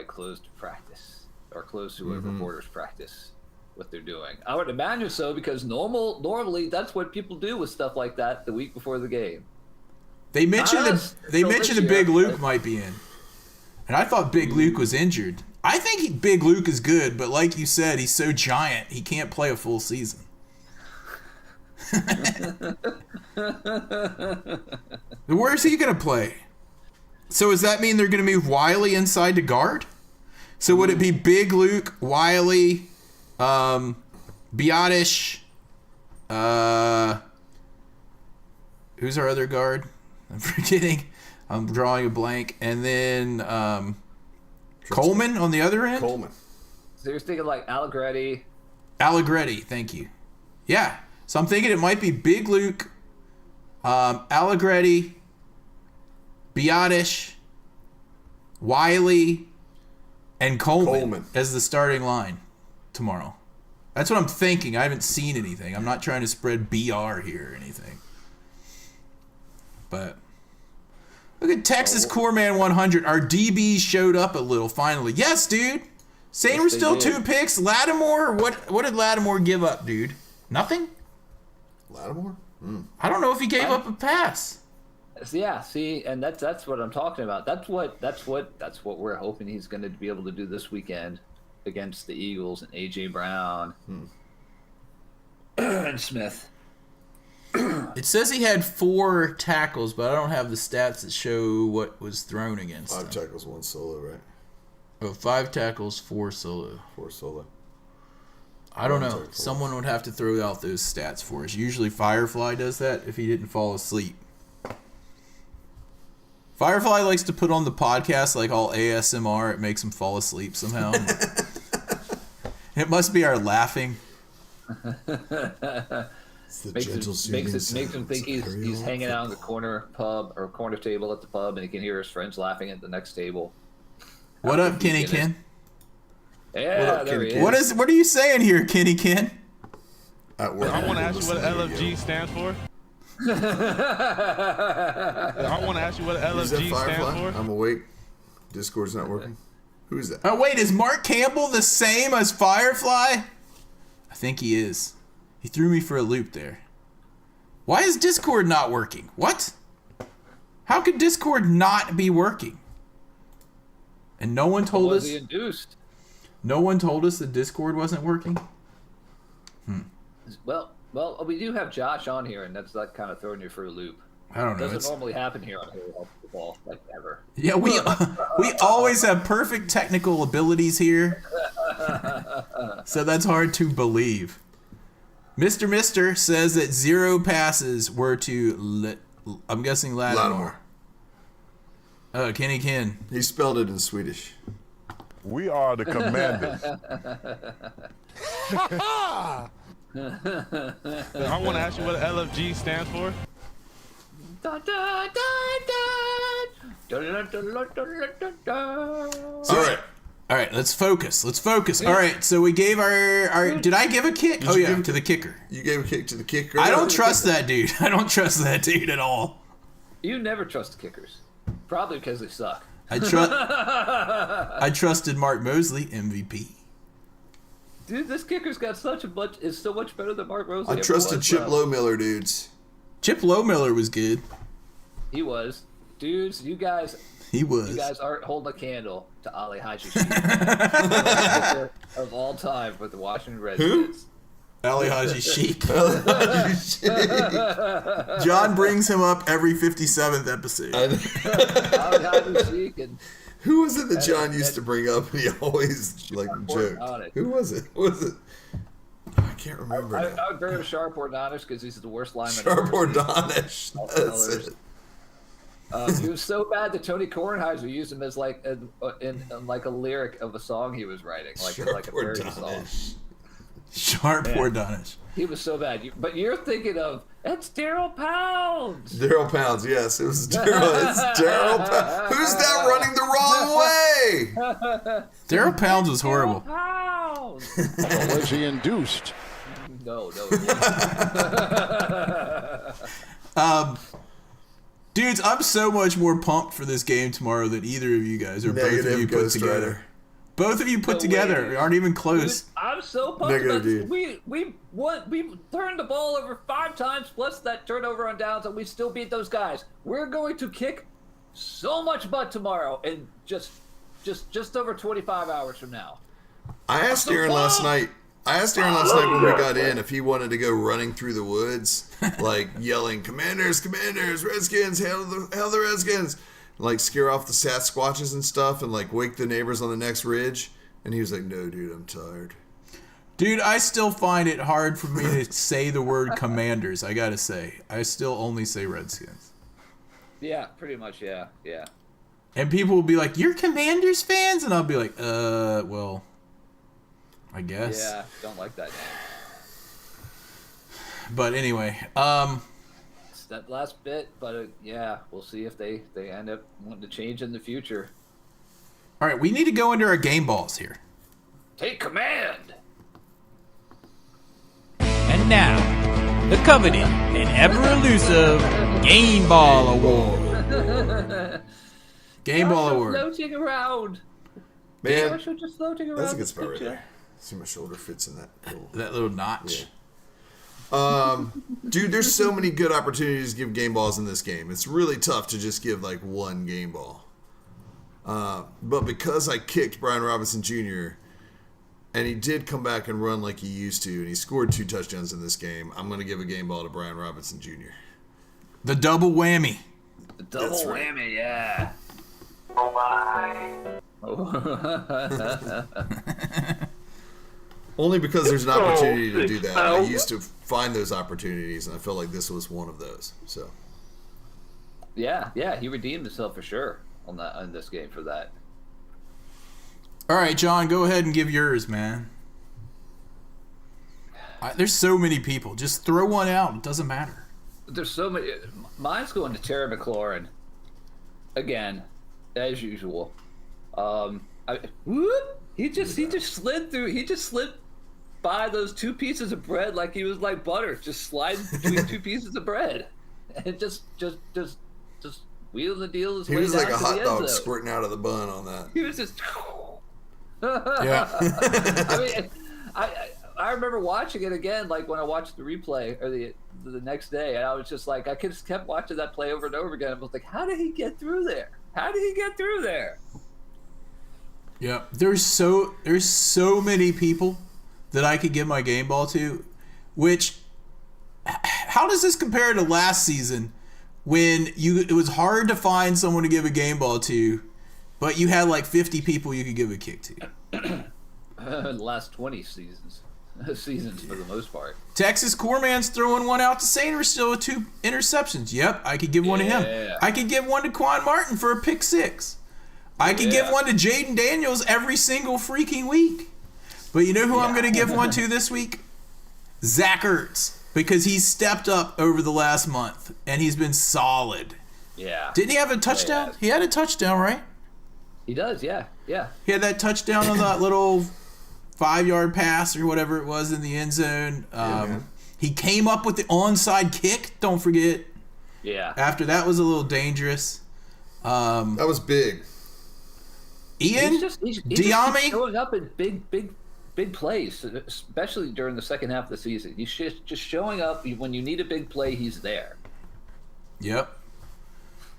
closed practice or closed to a reporter's practice, what they're doing. I would imagine so because normally that's what people do with stuff like that the week before the game. They mentioned the Big Luke might be in, and I thought Big Luke was injured. I think Big Luke is good, but like you said, he's so giant he can't play a full season. Where's he gonna play? So does that mean they're gonna move Wiley inside to guard? So would it be Big Luke, Wiley, Biotish, who's our other guard? I'm forgetting. I'm drawing a blank. And then Coleman on the other end? Coleman. So you're thinking like Allegretti. Allegretti, thank you. Yeah. So I'm thinking it might be Big Luke, Allegretti, Biotish, Wiley, and Coleman as the starting line tomorrow. That's what I'm thinking. I haven't seen anything. I'm not trying to spread BR here or anything. But look at Texas Coreman 100. Our DBs showed up a little finally. Yes, dude. Saying we're still 2 picks. Lattimore, what did Lattimore give up, dude? Nothing? Lattimore? I don't know if he gave up a pass. Yeah, see, and that's what I'm talking about. That's what we're hoping he's going to be able to do this weekend against the Eagles and AJ Brown and Smith. It says he had 4 tackles, but I don't have the stats that show what was thrown against him. 5 tackles, 1 solo, right? Oh, 5 tackles, 4 solo. 4 solo. I don't know. Someone would have to throw out those stats for us. Usually Firefly does that if he didn't fall asleep. Firefly likes to put on the podcast like all ASMR. It makes him fall asleep somehow. It must be our laughing. Makes him think he's hanging out in the corner pub or corner table at the pub, and he can hear his friends laughing at the next table. What up, Kenny Ken? Yeah, there he is. What are you saying here, Kenny Ken? I want to ask you what LFG stands for. I want to ask you what LFG stands for. I'm awake. Discord's not working. Who's that? Oh, wait, is Mark Campbell the same as Firefly? I think he is. He threw me for a loop there. Why is Discord not working? What? How could Discord not be working? And no one told us. Was he induced? No one told us that Discord wasn't working? Well, we do have Josh on here, and that's like kind of throwing you for a loop. I don't know. It doesn't normally happen here on Football, like ever. Yeah, we always have perfect technical abilities here. So that's hard to believe. Mr. Mister says that 0 passes were to, I'm guessing Lattimore. Oh, Kenny Ken. He spelled it in Swedish. We are the Commanders. I want to ask you what LFG stands for. All right, let's focus. All right, so we gave our did I give a kick? To the kicker. You gave a kick to the kicker. I don't trust that dude. I don't trust that dude at all. You never trust the kickers. Probably because they suck. I trusted Mark Mosley, MVP. Dude, this kicker's got is so much better than Mark Mosley. I trusted Chip Lowmiller, dudes. Chip Lowmiller was good. He was. Dudes, you guys aren't holding a candle to Ali Haji of all time for the Washington Redskins. Ali Haji Sheik. John brings him up every 57th episode. Ali Haji Sheik and who was it that John used to bring up? He always joked. Who was it? I can't remember. I would bring him Sharp Ordonish because he's the worst lineman. Sharp Ordonish. That's it. He was so bad that Tony Kornheiser used him as like in like a lyric of a song he was writing, like a parody song. Sharp Ordonish. He was so bad. But you're thinking of it's Daryl Pounds. Daryl Pounds, yes, it was Daryl. It's Daryl Pounds. Who's that running the wrong way? Daryl Pounds was horrible. Was he induced? No. Dudes, I'm so much more pumped for this game tomorrow than either of you guys or both of you put together. Both of you put together aren't even close. Dude, I'm so pumped Negative, about this. dude. We turned the ball over 5 times plus that turnover on downs, and we still beat those guys. We're going to kick so much butt tomorrow, and just over 25 hours from now. I asked Aaron last night. When we got in if he wanted to go running through the woods, like yelling, "Commanders, Commanders, Redskins, hail the Redskins!" Like scare off the Sasquatches and stuff, and like wake the neighbors on the next ridge. And he was like, "No, dude, I'm tired." Dude, I still find it hard for me to say the word Commanders. I gotta say, I still only say Redskins. Yeah, pretty much. Yeah. And people will be like, "You're Commanders fans?" And I'll be like, well, I guess. Yeah, don't like that name. But anyway, It's that last bit, but yeah, we'll see if they end up wanting to change in the future. All right, we need to go into our game balls here. Take command! And now, the coveted and ever elusive Game Ball Award. Game Ball Award. Floating around. Man, Joshua just floating around. that's a good this spot right picture. there. See my shoulder fits in that little notch. Yeah. Dude, there's so many good opportunities to give game balls in this game. It's really tough to just give like one game ball. But because I kicked Brian Robinson Jr. and he did come back and run like he used to, and he scored 2 touchdowns in this game, I'm going to give a game ball to Brian Robinson Jr. The double whammy. The double whammy, yeah. Only because there's an opportunity to do that. I used to find those opportunities, and I felt like this was one of those. So, yeah, he redeemed himself for sure on this game for that. All right, John, go ahead and give yours, man. There's so many people. Just throw one out. It doesn't matter. There's so many. Mine's going to Terry McLaurin. Again, as usual. He just slid through. He just slid by those 2 pieces of bread like he was like butter, just sliding between 2 pieces of bread, and just wheel the deal his way. He was down like a to hot the end dog zone. squirting out of the bun on that. He was just. Yeah. I mean, I remember watching it again, like when I watched the replay or the next day, and I was just like, I just kept watching that play over and over again. I was like, how did he get through there? How did he get through there? Yeah, there's so many people that I could give my game ball to, which, how does this compare to last season when it was hard to find someone to give a game ball to, but you had like 50 people you could give a kick to? The last 20 seasons for the most part. Texas Corman's throwing one out to Sanders still with 2 interceptions. Yep, I could give one to him. I could give one to Quan Martin for a pick 6. I could give one to Jaden Daniels every single freaking week. But you know who I'm going to give one to this week? Zach Ertz. Because he's stepped up over the last month, and he's been solid. Yeah. Didn't he have a touchdown? He had a touchdown, right? He does, yeah. He had that touchdown on that little 5-yard pass or whatever it was in the end zone. He came up with the onside kick, don't forget. Yeah. After that was a little dangerous. That was big. Ian, he's just Diami, showing up in big plays, especially during the second half of the season. He's just showing up when you need a big play. He's there. Yep.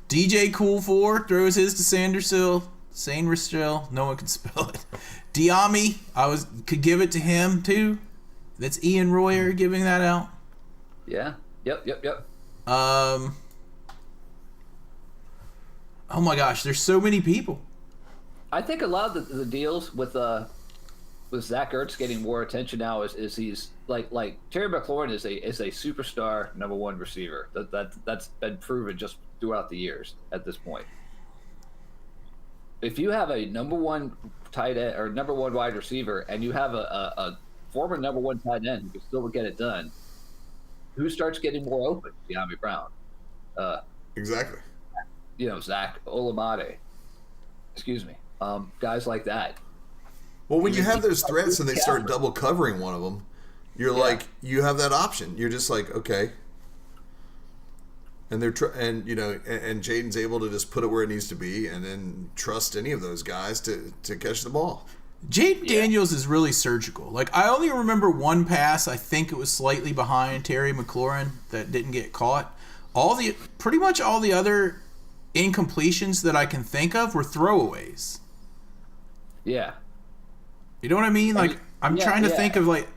DJ Cool 4 throws his to Sandershill. No one can spell it. Diami, could give it to him too. That's Ian Royer giving that out. Yeah. Yep. Oh my gosh, there's so many people. I think a lot of the deals with Zach Ertz getting more attention now is he's like Terry McLaurin is a superstar number 1 receiver. That's been proven just throughout the years at this point. If you have a number 1 tight end or number 1 wide receiver, and you have a former number 1 tight end who can still get it done, who starts getting more open? De'Ami Brown. Exactly. Zach Olamide. Excuse me. Guys like that. Well, when you have those threats and they start double covering one of them, you're like, you have that option. You're just like, okay. And and Jaden's able to just put it where it needs to be, and then trust any of those guys to catch the ball. Jaden Daniels is really surgical. Like, I only remember one pass. I think it was slightly behind Terry McLaurin that didn't get caught. Pretty much all the other incompletions that I can think of were throwaways. Yeah. You know what I mean? Like, I'm trying to think of, like,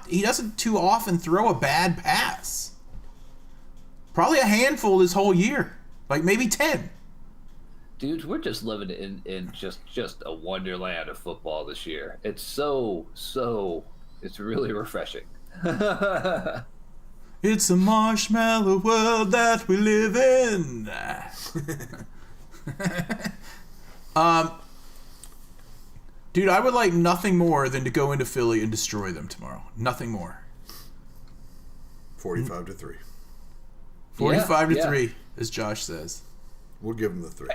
he doesn't too often throw a bad pass. Probably a handful this whole year. Like, maybe 10. Dudes, we're just living in just a wonderland of football this year. It's so it's really refreshing. It's a marshmallow world that we live in. Dude, I would like nothing more than to go into Philly and destroy them tomorrow. Nothing more. 45-3. 45-3, as Josh says. We'll give them the 3.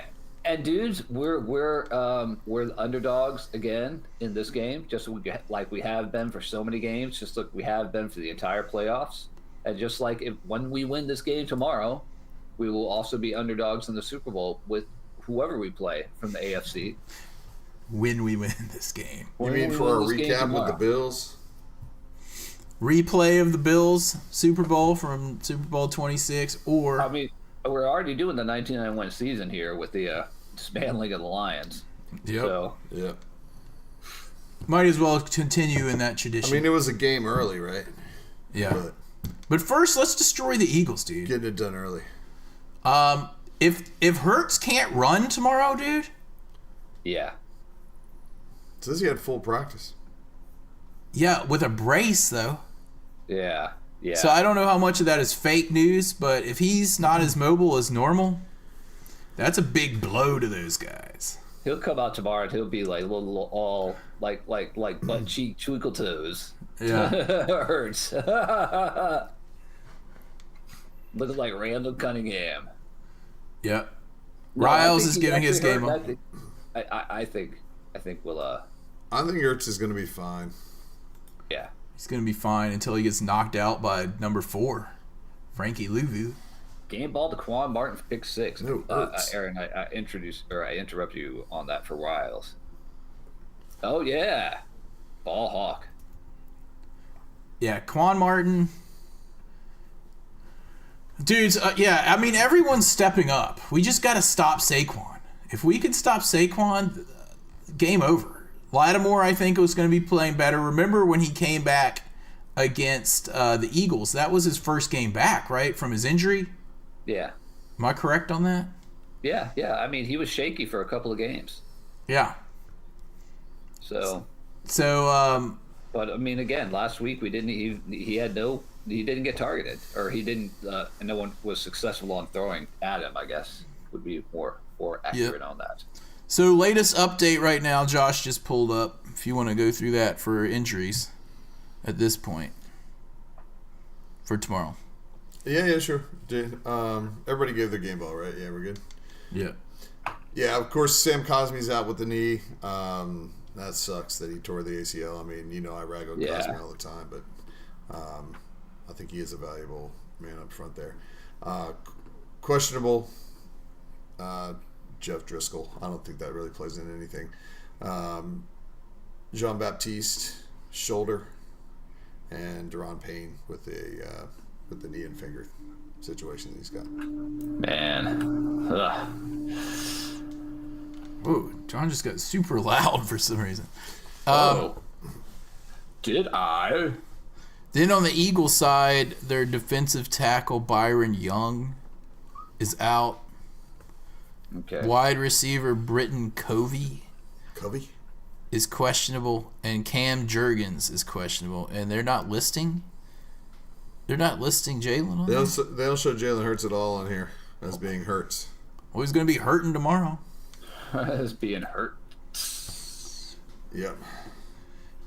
And dudes, we're underdogs again in this game, just like we have been for so many games, just like we have been for the entire playoffs. And just like when we win this game tomorrow, we will also be underdogs in the Super Bowl with whoever we play from the AFC. When we win this game. You mean for a recap with the Bills? Replay of the Bills Super Bowl from Super Bowl 26, or... I mean, we're already doing the 1991 season here with the dismantling of the Lions. Yep. So, yep. Might as well continue in that tradition. I mean, it was a game early, right? Yeah. But first, let's destroy the Eagles, dude. Getting it done early. If Hurts can't run tomorrow, dude. Yeah. Says he had full practice. Yeah, with a brace though. Yeah. Yeah. So I don't know how much of that is fake news, but if he's not as mobile as normal, that's a big blow to those guys. He'll come out tomorrow and he'll be like little all like butt cheek twinkle toes. Yeah. Hurts. Looking like Randall Cunningham. Yep. Riles is giving his game up. I think we'll I think Ertz is going to be fine. Yeah. He's going to be fine until he gets knocked out by number 4, Frankie Louvu. Game ball to Quan Martin for pick 6. No, Aaron, I interrupt you on that for Riles. Oh yeah, ball hawk. Yeah, Quan Martin. Dudes, yeah, I mean, everyone's stepping up. We just got to stop Saquon. If we could stop Saquon, game over. Lattimore, I think, was going to be playing better. Remember when he came back against the Eagles? That was his first game back, right, from his injury? Yeah. Am I correct on that? Yeah. I mean, he was shaky for a couple of games. Yeah. So. But I mean, again, last week he didn't get targeted, or he didn't. And no one was successful on throwing at him, I guess, would be more accurate on that. So latest update right now, Josh just pulled up, if you want to go through that for injuries at this point for tomorrow. Yeah, sure. Everybody gave their game ball, right? Yeah, we're good? Yeah. Yeah, of course, Sam Cosmi's out with the knee. That sucks that he tore the ACL. I mean, I rag on Cosmi all the time, but I think he is a valuable man up front there. Questionable, Jeff Driscoll. I don't think that really plays into anything. Jean-Baptiste, shoulder, and Deron Payne with the knee and finger situation that he's got. Man. Ugh. Whoa, John just got super loud for some reason. Did I? Then on the Eagles side, their defensive tackle Byron Young is out. Okay. Wide receiver Britton Covey Covey is questionable, and Cam Jurgens is questionable, and they're not listing Jalen on They there? don't show Jalen Hurts at all on here as being Hurts. Well, he's going to be hurting tomorrow. As being hurt. Yep.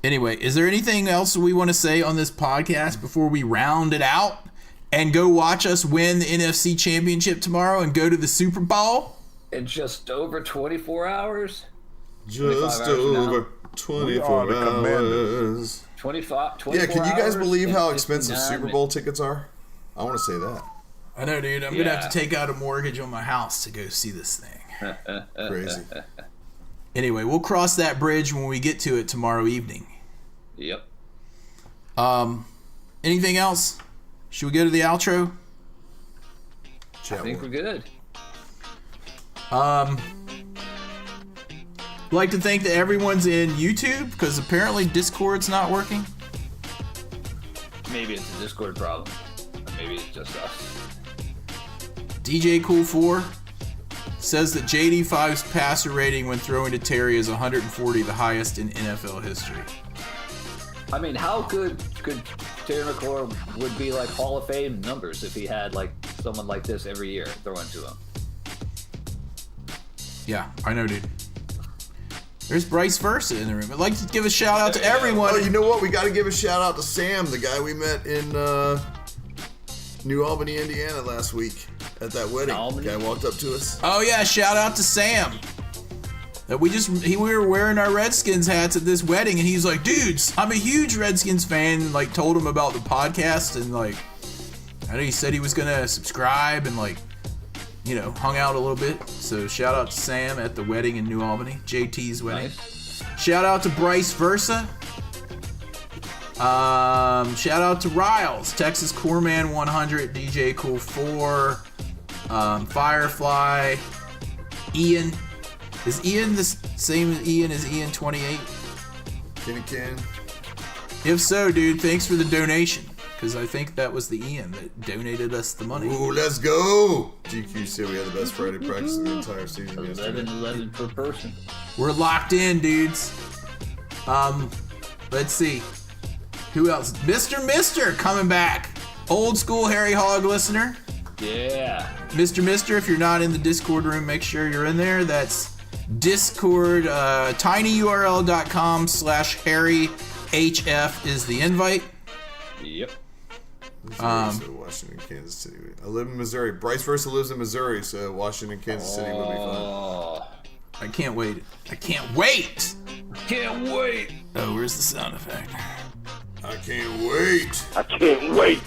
Anyway, is there anything else we want to say on this podcast before we round it out and go watch us win the NFC Championship tomorrow and go to the Super Bowl? In just over 24 hours? Just over 24 hours. 24 Yeah, can you guys hours believe and how expensive 59 Super Bowl tickets are? I want to say that. I know, dude. I'm going to have to take out a mortgage on my house to go see this thing. Crazy. Anyway, we'll cross that bridge when we get to it tomorrow evening. Yep. Anything else? Should we go to the outro? I think we're good. I'd like to thank that everyone's in YouTube because apparently Discord's not working. Maybe it's a Discord problem. Or maybe it's just us. DJ Cool 4 says that JD5's passer rating when throwing to Terry is 140, the highest in NFL history. I mean, how good could Terry McLaurin would be like Hall of Fame numbers if he had like someone like this every year throwing to him? Yeah, I know, dude. There's Bryce Versa in the room. I'd like to give a shout out to everyone. Oh, you know what? We got to give a shout out to Sam, the guy we met in New Albany, Indiana last week at that wedding. The guy walked up to us. Oh yeah, shout out to Sam. That we were wearing our Redskins hats at this wedding, and he's like, "Dudes, I'm a huge Redskins fan." And like told him about the podcast, and like, I know he said he was gonna subscribe and like, you know, hung out a little bit. So shout out to Sam at the wedding in New Albany, JT's wedding. Nice. Shout out to Bryce Versa. Shout out to Riles, Texas Corpsman 100, DJ Cool 4, Firefly, Ian. Is Ian the same as Ian as Ian 28? Kenny Ken. If so, dude, thanks for the donation. Because I think that was the Ian that donated us the money. Ooh, let's go! GQ said we had the best Friday practice of the entire season 11 per person. We're locked in, dudes. Let's see. Who else? Mr. coming back. Old school Harry Hog listener. Yeah. Mr. If you're not in the Discord room, make sure you're in there. That's Discord, tinyurl.com/HHF is the invite. Yep. So Washington, Kansas City. I live in Missouri. Bryce Versa lives in Missouri, so Washington, Kansas City would be fun. I can't wait. I can't wait. Oh, where's the sound effect? I can't wait. I can't wait.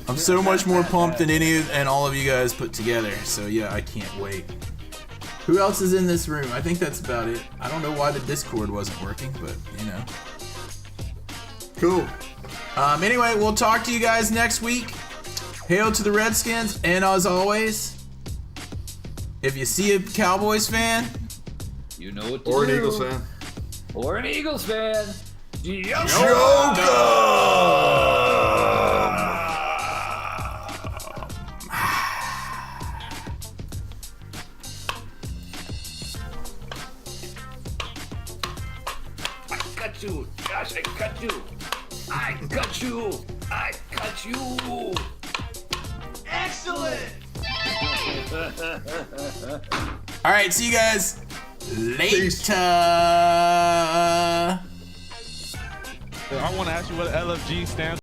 I'm so much more pumped than any and all of you guys put together. So yeah, I can't wait. Who else is in this room? I think that's about it. I don't know why the Discord wasn't working, but you know. Cool. Anyway, we'll talk to you guys next week. Hail to the Redskins, and as always, if you see a Cowboys fan, you know what to or do. An Eagles fan. Or an Eagles fan. Joker! I cut you, Josh. I cut you. I cut you. I cut you. Excellent. all right, see you guys later. I want to ask you what LFG stands for.